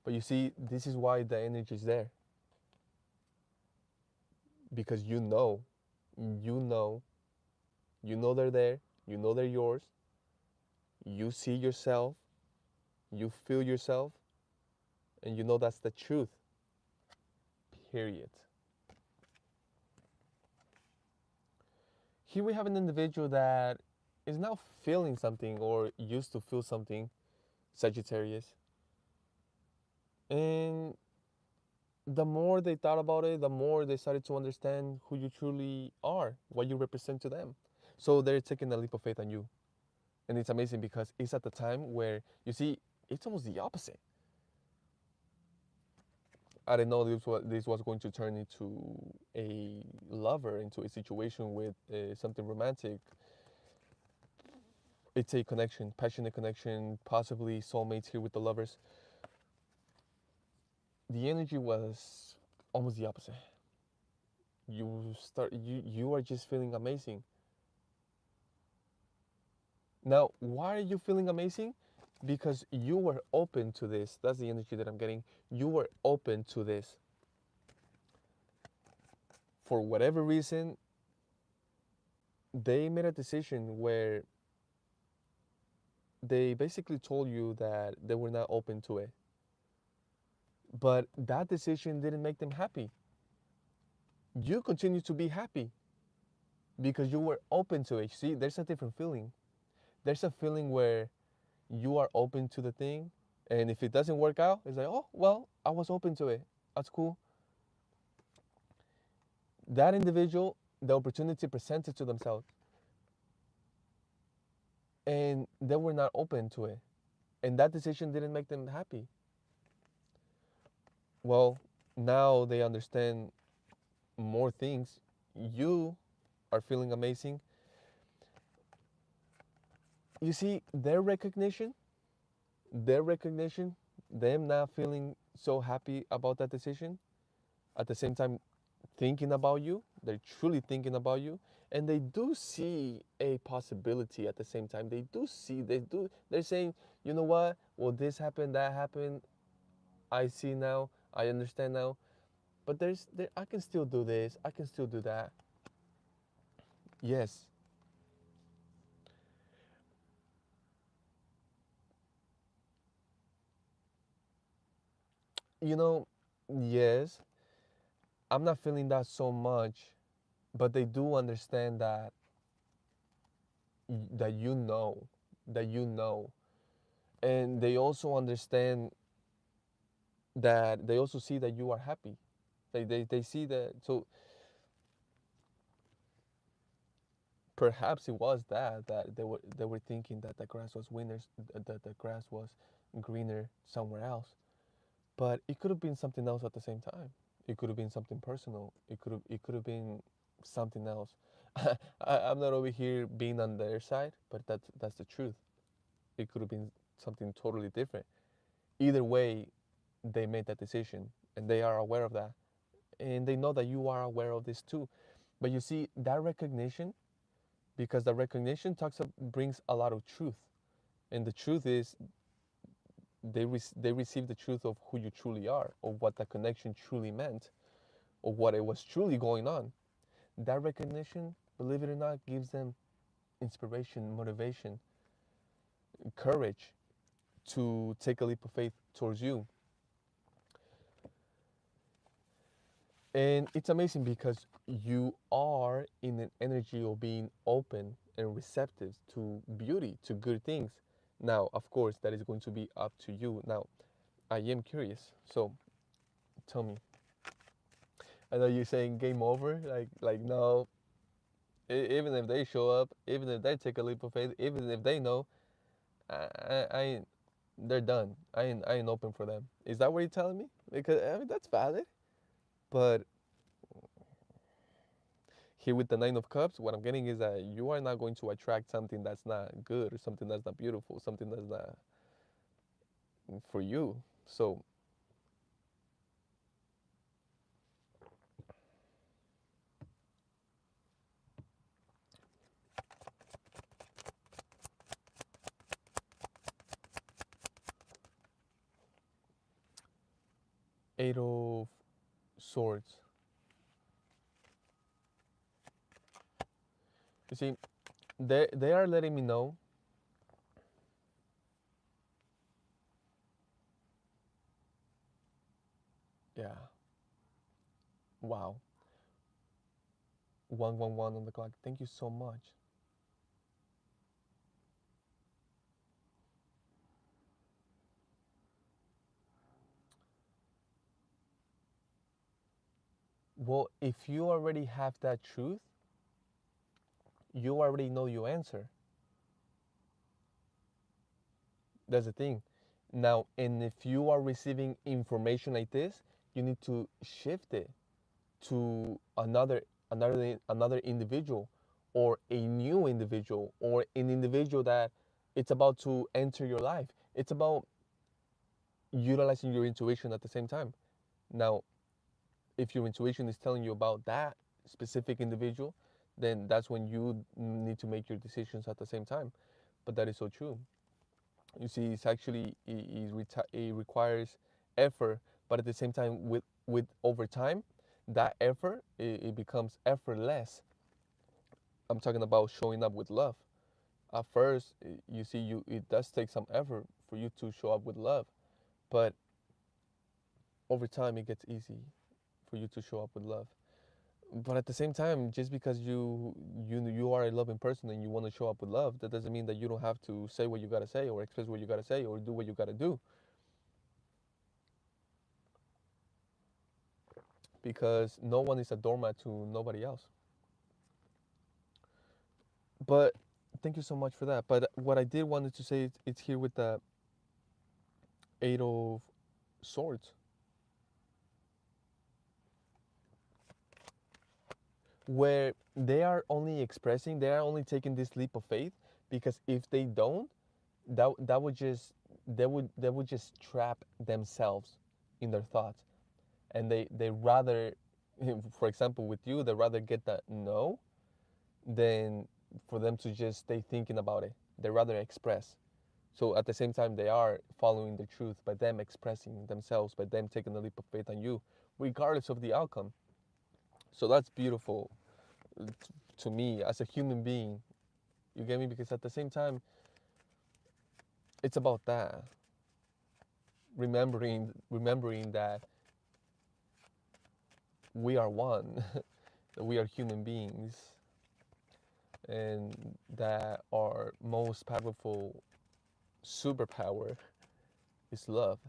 But you see, this is why the energy is there. Because you know, you know they're there, you know they're yours, you see yourself, you feel yourself, and you know that's the truth. Period. Here we have an individual that is now feeling something or used to feel something, Sagittarius. And the more they thought about it, the more they started to understand who you truly are, what you represent to them. So they're taking a leap of faith on you. And it's amazing because it's at the time where, you see, it's almost the opposite. I didn't know this was going to turn into a lover, into a situation with something romantic. It's a connection, passionate connection, possibly soulmates here with the lovers. The energy was almost the opposite. You are just feeling amazing. Now, why are you feeling amazing? Because you were open to this. That's the energy that I'm getting. You were open to this. For whatever reason, they made a decision where they basically told you that they were not open to it. But that decision didn't make them happy. You continue to be happy because you were open to it. See, there's a different feeling. There's a feeling where you are open to the thing, and if it doesn't work out, it's like, oh, well, I was open to it. That's cool. That individual, the opportunity presented to themselves, and they were not open to it. And that decision didn't make them happy. Well, now they understand more things. You are feeling amazing. You see, their recognition, them not feeling so happy about that decision, at the same time thinking about you, they're truly thinking about you, and they do see a possibility at the same time. They're saying, you know what? Well, this happened, that happened. I see now, I understand now, but I can still do this, I can still do that. Yes, you know, yes, I'm not feeling that so much, but they do understand that that you know, and they also understand that they also see that you are happy. They see that. So perhaps it was that they were thinking that the grass was that the grass was greener somewhere else. But it could have been something else at the same time. It could have been something personal. It could have been something else. I'm not over here being on their side, but that's the truth. It could have been something totally different. Either way, they made that decision, and they are aware of that, and they know that you are aware of this too. But you see that recognition, because the recognition brings a lot of truth, and the truth is they receive the truth of who you truly are, of what the connection truly meant, of what it was truly going on. That recognition, believe it or not, gives them inspiration, motivation, courage to take a leap of faith towards you. And it's amazing because you are in an energy of being open and receptive to beauty, to good things. Now, of course, that is going to be up to you. Now, I am curious. So tell me. I know you're saying game over. Like no, even if they show up, even if they take a leap of faith, even if they know, I ain't, they're done. I ain't open for them. Is that what you're telling me? Because I mean that's valid. But here with the Nine of Cups, what I'm getting is that you are not going to attract something that's not good or something that's not beautiful, something that's not for you. So, Eight of Swords. You see, they are letting me know. Yeah. Wow. 111 on the clock. Thank you so much. Well, if you already have that truth, you already know your answer. That's the thing. Now, and if you are receiving information like this, you need to shift it to another individual, or a new individual, or an individual that it's about to enter your life. It's about utilizing your intuition at the same time. Now, if your intuition is telling you about that specific individual, then that's when you need to make your decisions at the same time. But that is so true. You see, it's actually it requires effort, but at the same time, with over time, that effort it becomes effortless. I'm talking about showing up with love. At first, you see, you it does take some effort for you to show up with love, but over time, it gets easy for you to show up with love. But at the same time, just because you are a loving person and you want to show up with love, that doesn't mean that you don't have to say what you gotta say, or express what you gotta say, or do what you gotta do. Because no one is a doormat to nobody else. But thank you so much for that. But what I did wanted to say, it's here with the Eight of Swords, where they are only taking this leap of faith, because if they don't, that would just they would just trap themselves in their thoughts, and they rather, for example, with you, they rather get that no than for them to just stay thinking about it. They rather express. So at the same time, they are following the truth by them expressing themselves, by them taking a leap of faith on you, regardless of the outcome. So that's beautiful to me as a human being. You get me? Because at the same time, it's about that. Remembering that we are one, that we are human beings, and that our most powerful superpower is love.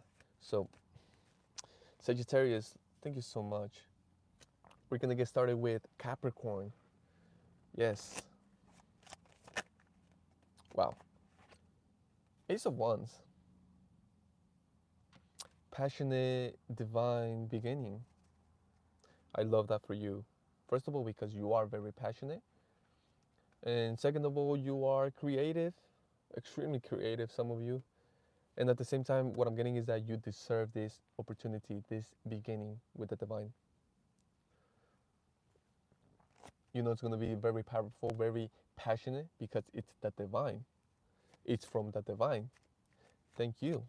So, Sagittarius, thank you so much. We're gonna get started with Capricorn. Yes. Wow. Ace of Wands. Passionate, divine beginning. I love that for you. First of all, because you are very passionate. And second of all, you are creative, extremely creative, some of you. And at the same time, what I'm getting is that you deserve this opportunity, this beginning with the divine. You know, it's going to be very powerful, very passionate, because it's the divine. It's from the divine. Thank you.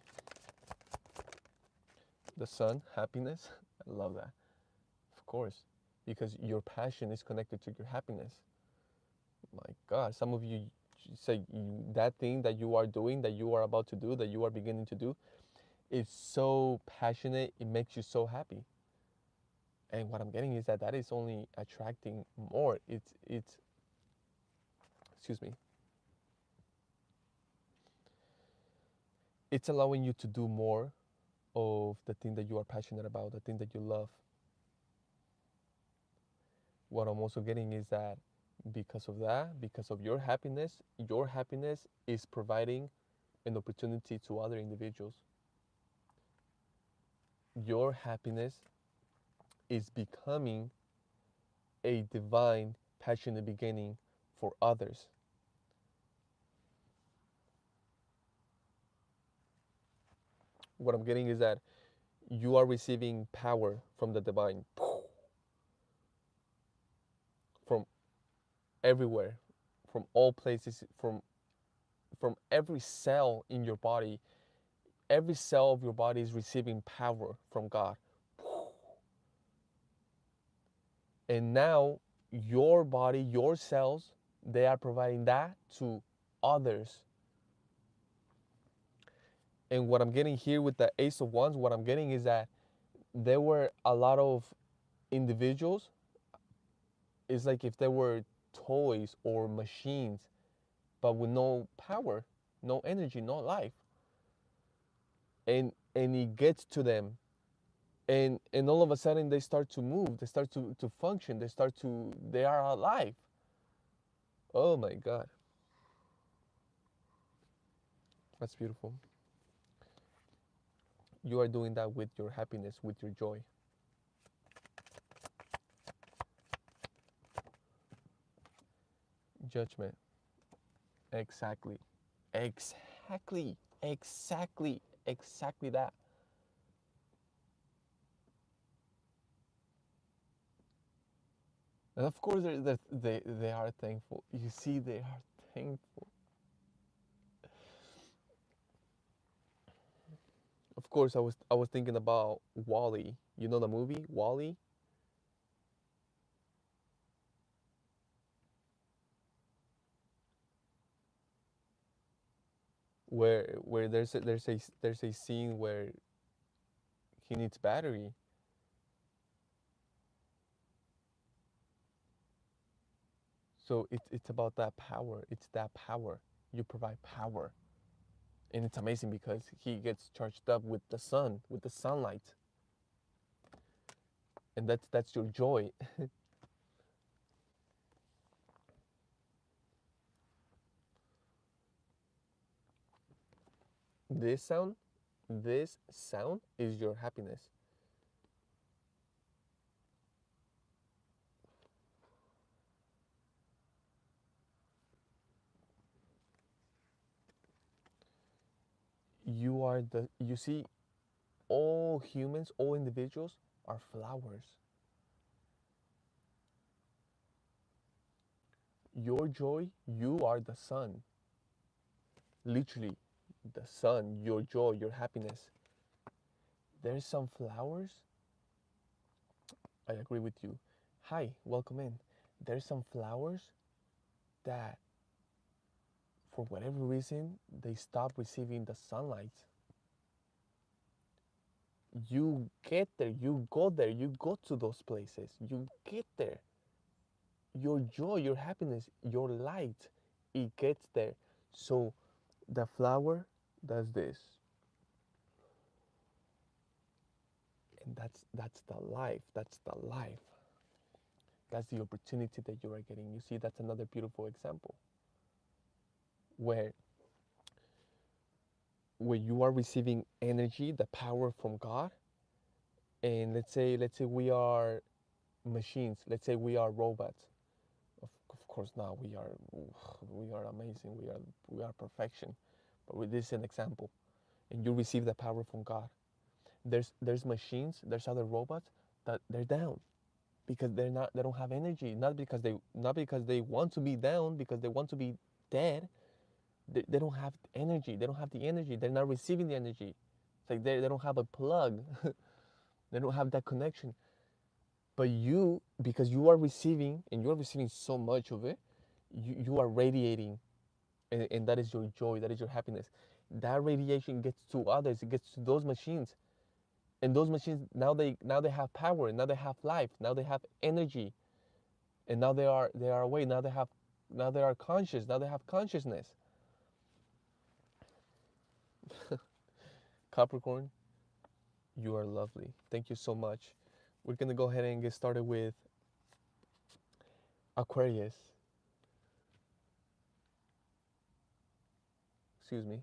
The sun, happiness. I love that. Of course, because your passion is connected to your happiness. My God, some of you say that thing that you are doing, that you are about to do, that you are beginning to do, is so passionate. It makes you so happy. And what I'm getting is that that is only attracting more. It's excuse me. It's allowing you to do more of the thing that you are passionate about, the thing that you love. What I'm also getting is that because of that, because of your happiness is providing an opportunity to other individuals. Your happiness is becoming a divine, passionate beginning for others. What I'm getting is that you are receiving power from the divine, from everywhere, from all places, from every cell in your body. Every cell of your body is receiving power from God. And now your body, your cells, they are providing that to others. And what I'm getting here with the Ace of Wands, what I'm getting is that there were a lot of individuals. It's like if there were toys or machines, but with no power, no energy, no life. And it gets to them. And all of a sudden they start to move, they start to function, they are alive. Oh my God. That's beautiful. You are doing that with your happiness, with your joy. Judgment. Exactly. Exactly. Exactly. Exactly that. And of course, they are thankful. You see, they are thankful. Of course, I was thinking about Wally. You know the movie Wally, where there's a scene where he needs battery. So it's about that power. It's that power. You provide power, and it's amazing because he gets charged up with the sun, with the sunlight, and that's your joy. This sound, this sound is your happiness. You see, all humans, all individuals are flowers. Your joy, you are the sun. Literally, the sun, your joy, your happiness. There's some flowers. I agree with you. Hi, welcome in. There's some flowers that, for whatever reason, they stop receiving the sunlight. You get there, you go there, you go to those places, you get there. Your joy, your happiness, your light, it gets there. So the flower does this, and that's the life. That's the life. That's the opportunity that you are getting. You see, that's another beautiful example where you are receiving energy, the power from God. And let's say we are machines. Let's say we are robots. Of course not. We are amazing. We are perfection. But this is an example. And you receive the power from God. There's machines, there's other robots that they're down because they don't have energy, not because they want to be down, because they want to be dead. They don't have energy, they don't have the energy, they're not receiving the energy. It's like they don't have a plug. They don't have that connection. But you, because you are receiving and you are receiving so much of it, you are radiating, and that is your joy, that is your happiness. That radiation gets to others, it gets to those machines, And those machines now they have power, now they have life, now they have energy, and now they are awake, now they are conscious, now they have consciousness. Capricorn, you are lovely. Thank you so much. We're gonna go ahead and get started with Aquarius. Excuse me.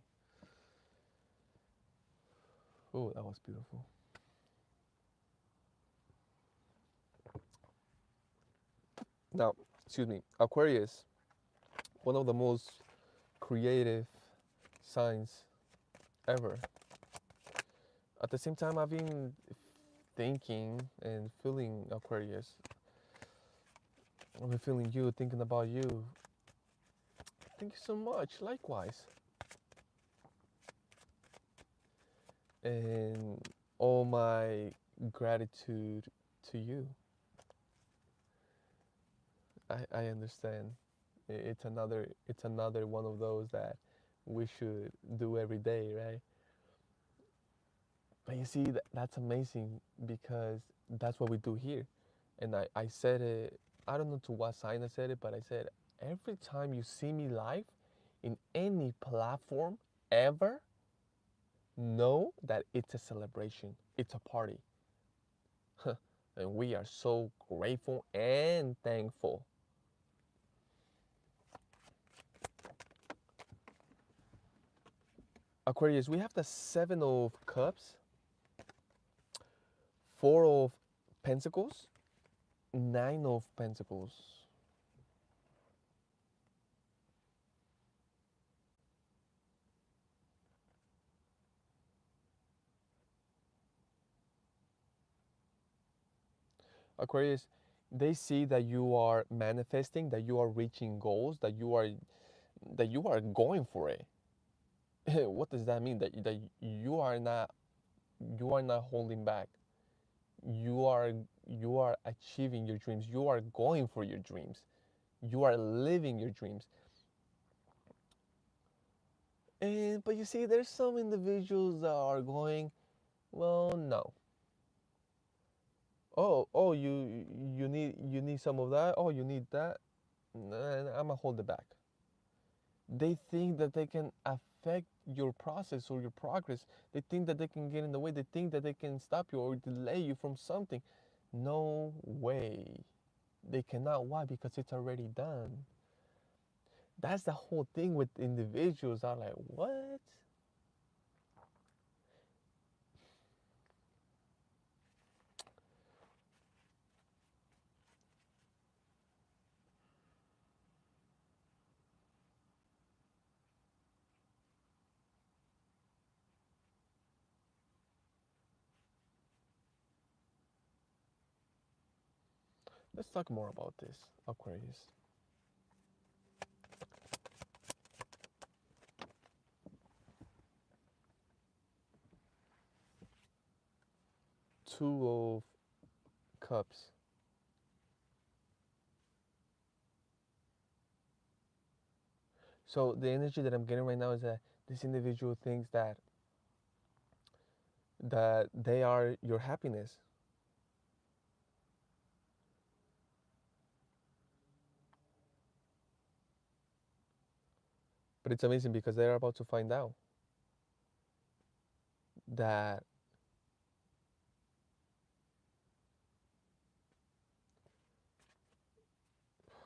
Oh, that was beautiful. Now, excuse me, Aquarius, one of the most creative signs ever. At the same time, I've been thinking and feeling Aquarius. I've been feeling you, thinking about you. Thank you so much. Likewise. And all my gratitude to you. I understand. It's another one of those that we should do every day, right? But you see, that's amazing because that's what we do here. And I said it, I don't know to what sign I said it, but I said, every time you see me live in any platform ever, know that it's a celebration, it's a party. And we are so grateful and thankful. Aquarius, we have the Seven of Cups, Four of Pentacles, Nine of Pentacles. Aquarius, they see that you are manifesting, that you are reaching goals, that you are going for it. What does that mean? That you are not holding back. You are achieving your dreams. You are going for your dreams. You are living your dreams. And but you see, there's some individuals that are going, well, no. Oh, you need some of that. Oh, you need that. Nah, I'm gonna hold it back. They think that they can affect your process or your progress. They think that they can get in the way. They think that they can stop you or delay you from something. No way. They cannot. Why? Because it's already done. That's the whole thing with individuals. Are like, what? Let's talk more about this, Aquarius. Two of Cups. So the energy that I'm getting right now is that this individual thinks that they are your happiness. But it's amazing because they're about to find out that,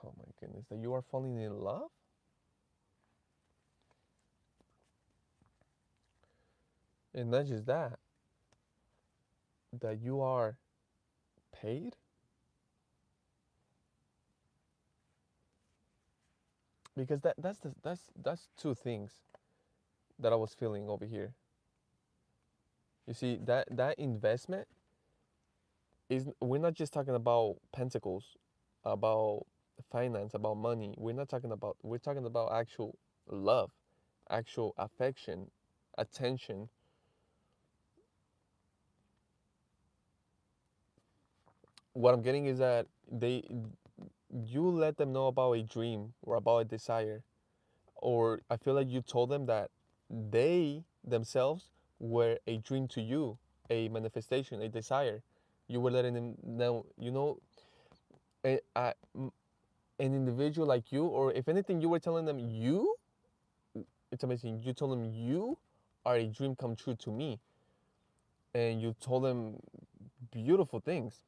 oh my goodness, that you are falling in love. And not just that you are paid. Because that's two things that I was feeling over here. You see, that investment is, we're not just talking about pentacles, about finance, about money. We're talking about actual love, actual affection, attention. What I'm getting is that you let them know about a dream or about a desire, or I feel like you told them that they themselves were a dream to you. a manifestation, a desire. You were letting them know, you know, a, a, an individual like you, or if anything, you were telling them, you, it's amazing. You told them, you are a dream come true to me. And you told them beautiful things.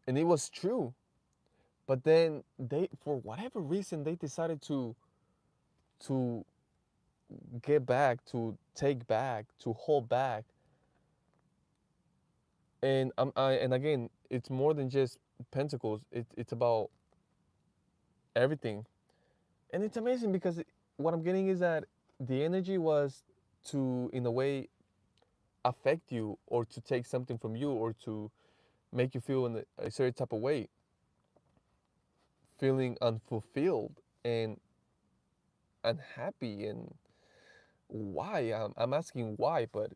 And it was true. But then they, for whatever reason, they decided to get back, to take back, to hold back. And again, it's more than just pentacles. It's about everything. And it's amazing because what I'm getting is that the energy was to, in a way, affect you, or to take something from you, or to make you feel in a certain type of way, feeling unfulfilled and unhappy. And why? I'm asking why, but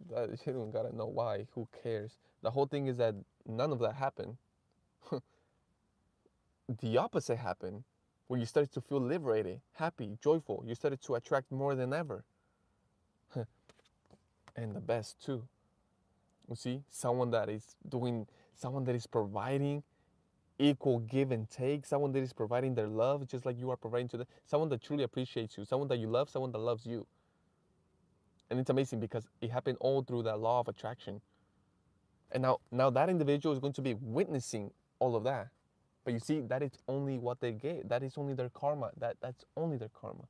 you don't gotta know why. Who cares? The whole thing is that none of that happened. The opposite happened, where you started to feel liberated, happy, joyful. You started to attract more than ever. And the best too. You see, someone that is doing, someone that is providing equal give and take, someone that is providing their love just like you are providing to them, someone that truly appreciates you, someone that you love, someone that loves you. And it's amazing because it happened all through that law of attraction. And now that individual is going to be witnessing all of that. But you see, that is only what they get. That is only their karma. That's only their karma.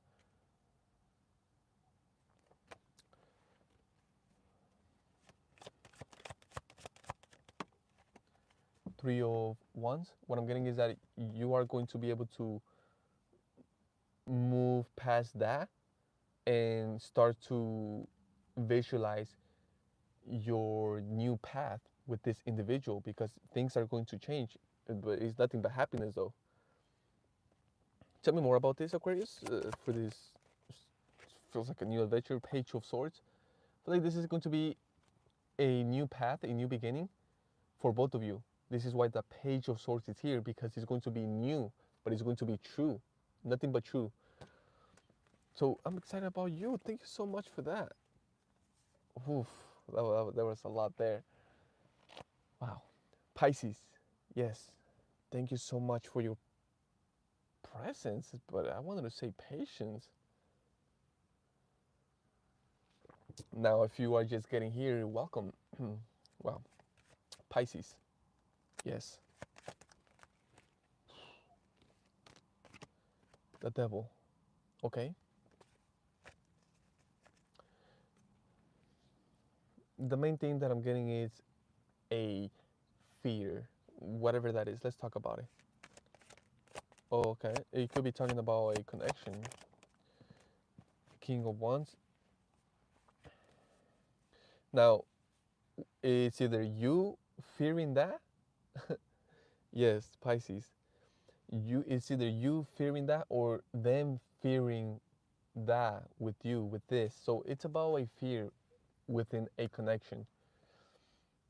Three of Wands. What I'm getting is that you are going to be able to move past that and start to visualize your new path with this individual, because things are going to change. But it's nothing but happiness, though. Tell me more about this, Aquarius. For this, feels like a new adventure, Page of Swords. I feel like this is going to be a new path, a new beginning for both of you. This is why the Page of Swords is here, because it's going to be new, but it's going to be true. Nothing but true. So I'm excited about you. Thank you so much for that. Oof, there was a lot there. Wow. Pisces. Yes. Thank you so much for your presence, but I wanted to say patience. Now, if you are just getting here, welcome. Wow. Pisces. Yes. The devil. Okay. The main thing that I'm getting is a fear, whatever that is. Let's talk about it. Oh, okay. It could be talking about a connection. King of Wands. Now, it's either you fearing that. Yes, Pisces. It's either you fearing that or them fearing that with you, with this. So it's about a fear within a connection.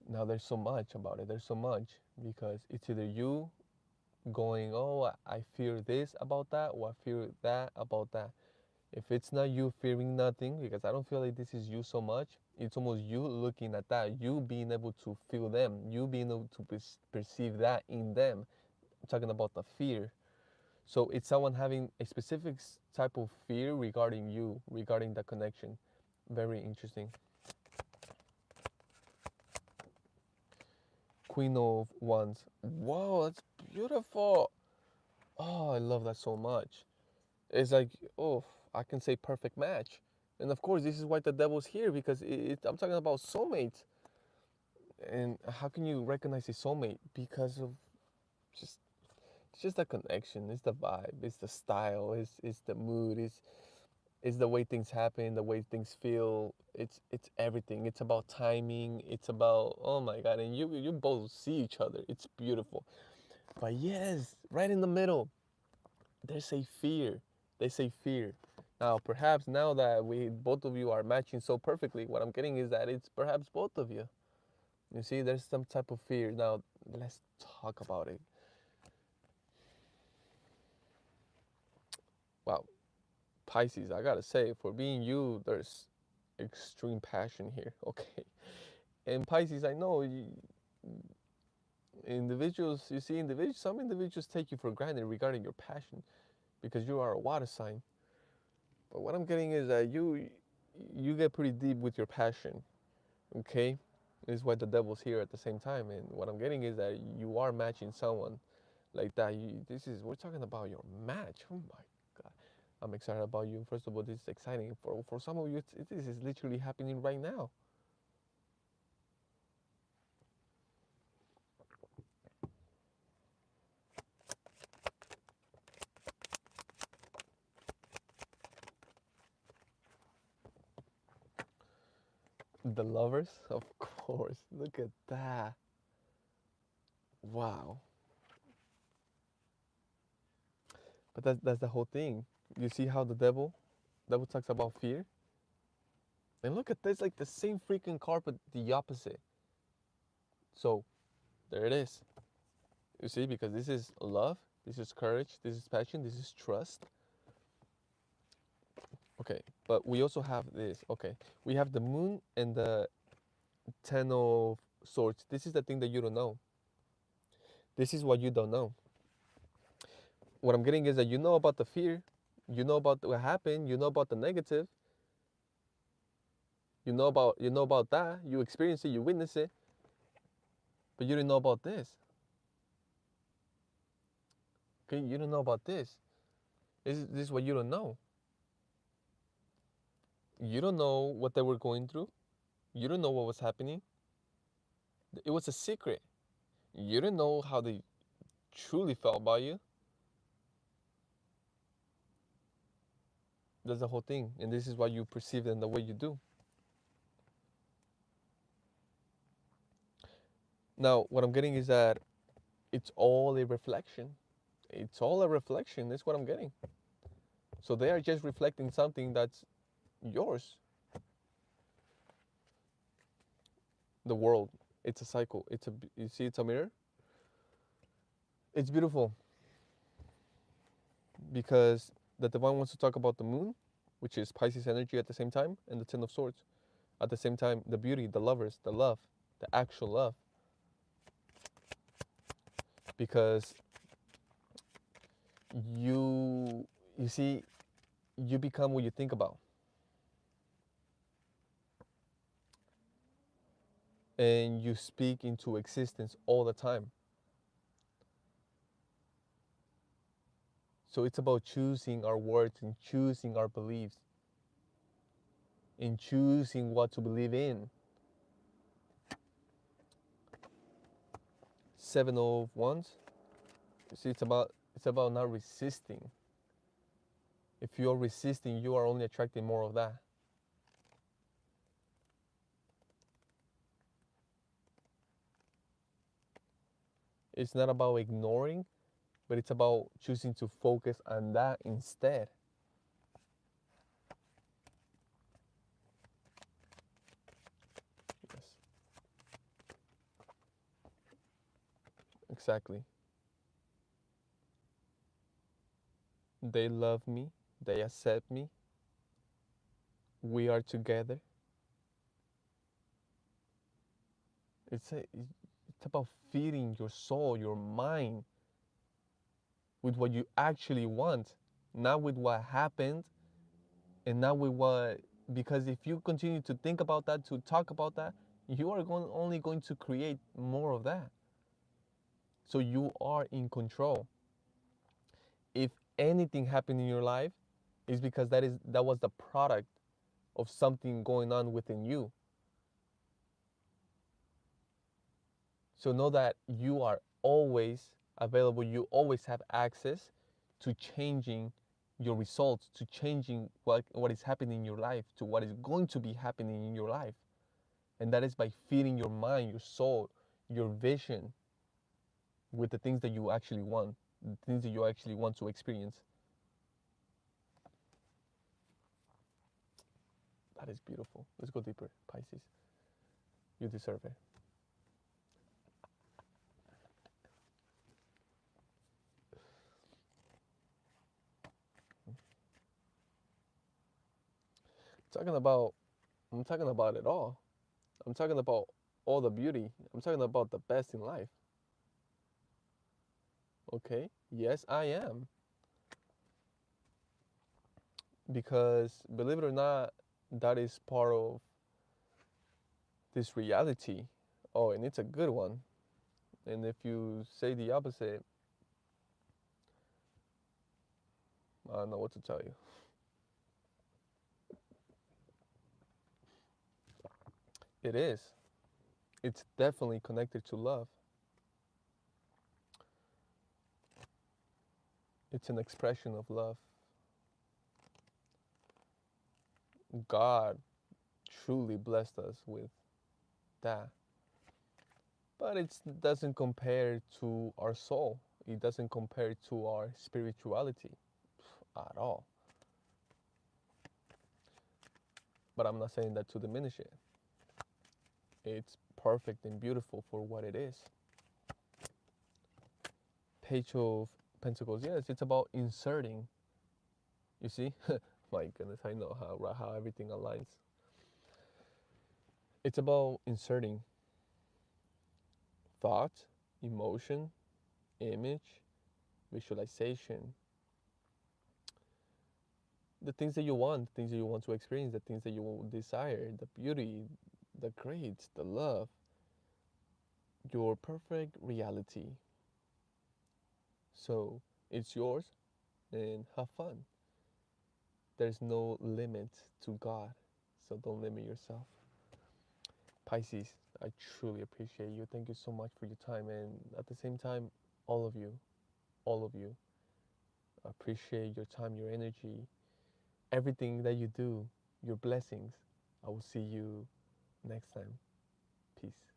Now there's so much about it. There's so much, because it's either you going, oh, I fear this about that, or I fear that about that. If it's not you fearing nothing, because I don't feel like this is you so much, it's almost you looking at that, you being able to feel them, you being able to perceive that in them. I'm talking about the fear. So it's someone having a specific type of fear regarding you, regarding the connection. Very interesting. Queen of Wands. Wow, that's beautiful. Oh, I love that so much. It's like, oh, I can say perfect match. And of course, this is why the devil's here, because I'm talking about soulmates. And how can you recognize a soulmate? Because of just, it's just the connection, it's the vibe, it's the style, it's the mood, it's the way things happen, the way things feel. It's everything. It's about timing. It's about, oh my God, and you both see each other. It's beautiful. But yes, right in the middle, there's a fear. They say fear. Now, perhaps now that we both of you are matching so perfectly, what I'm getting is that it's perhaps both of you. You see, there's some type of fear. Now, let's talk about it. Wow, Pisces, I gotta say, for being you, there's extreme passion here, okay? And Pisces, I know individuals, you see, some individuals take you for granted regarding your passion because you are a water sign. But what I'm getting is that you get pretty deep with your passion, okay? This is why the devil's here at the same time. And what I'm getting is that you are matching someone like that. We're talking about your match. Oh my God, I'm excited about you. First of all, this is exciting for some of you. This is literally happening right now. The lovers, of course. Look at that. Wow. But that's the whole thing. You see how the devil talks about fear, and look at this, like the same freaking card, but the opposite. So there it is. You see, because this is love, this is courage, this is passion, this is trust. Okay, but we also have this. Okay, we have the moon and the ten of swords. This is the thing that you don't know. This is what you don't know. What I'm getting is that you know about the fear, you know about what happened, you know about the negative, you know about that, you experience it, you witness it, but you didn't know about this. Okay, you don't know about this. This is what you don't know. You don't know what they were going through. You don't know what was happening. It was a secret. You didn't know how they truly felt about you. That's the whole thing. And this is why you perceive them the way you do. Now, what I'm getting is that it's all a reflection. It's all a reflection. That's what I'm getting. So they are just reflecting something that's yours. The world. It's a cycle. You see, it's a mirror. It's beautiful because the divine wants to talk about the moon, which is Pisces energy at the same time, and the Ten of Swords at the same time. The beauty, the lovers, the love, the actual love. Because you see, you become what you think about. And you speak into existence all the time. So it's about choosing our words and choosing our beliefs and choosing what to believe in. Seven of Wands. You see, it's about not resisting. If you're resisting, you are only attracting more of that. It's not about ignoring, but it's about choosing to focus on that instead. Yes, exactly. They love me, they accept me, we are together. It's about feeding your soul, your mind with what you actually want, not with what happened and not with what, because if you continue to think about that, to talk about that, you are only going to create more of that. So you are in control. If anything happened in your life, it's because that was the product of something going on within you. So know that you are always available, you always have access to changing your results, to changing what is happening in your life, to what is going to be happening in your life. And that is by feeding your mind, your soul, your vision with the things that you actually want, the things that you actually want to experience. That is beautiful. Let's go deeper, Pisces. You deserve it. Talking about I'm talking about it all. I'm talking about all the beauty. I'm talking about the best in life. Okay? Yes, I am. Because believe it or not, that is part of this reality. Oh, and it's a good one. And if you say the opposite, I don't know what to tell you. It is. It's definitely connected to love. It's an expression of love. God truly blessed us with that. But it doesn't compare to our soul. It doesn't compare to our spirituality at all. But I'm not saying that to diminish it. It's perfect and beautiful for what it is. Page of Pentacles, yes, it's about inserting. You see? My goodness, I know how everything aligns. It's about inserting thought, emotion, image, visualization, the things that you want, the things that you want to experience, the things that you desire, the beauty, the grades, the love, your perfect reality. So it's yours and have fun. There's no limit to God, so don't limit yourself. Pisces, I truly appreciate you. Thank you so much for your time, and at the same time, all of you, all of you, appreciate your time, your energy, everything that you do, your blessings. I will see you next time. Peace.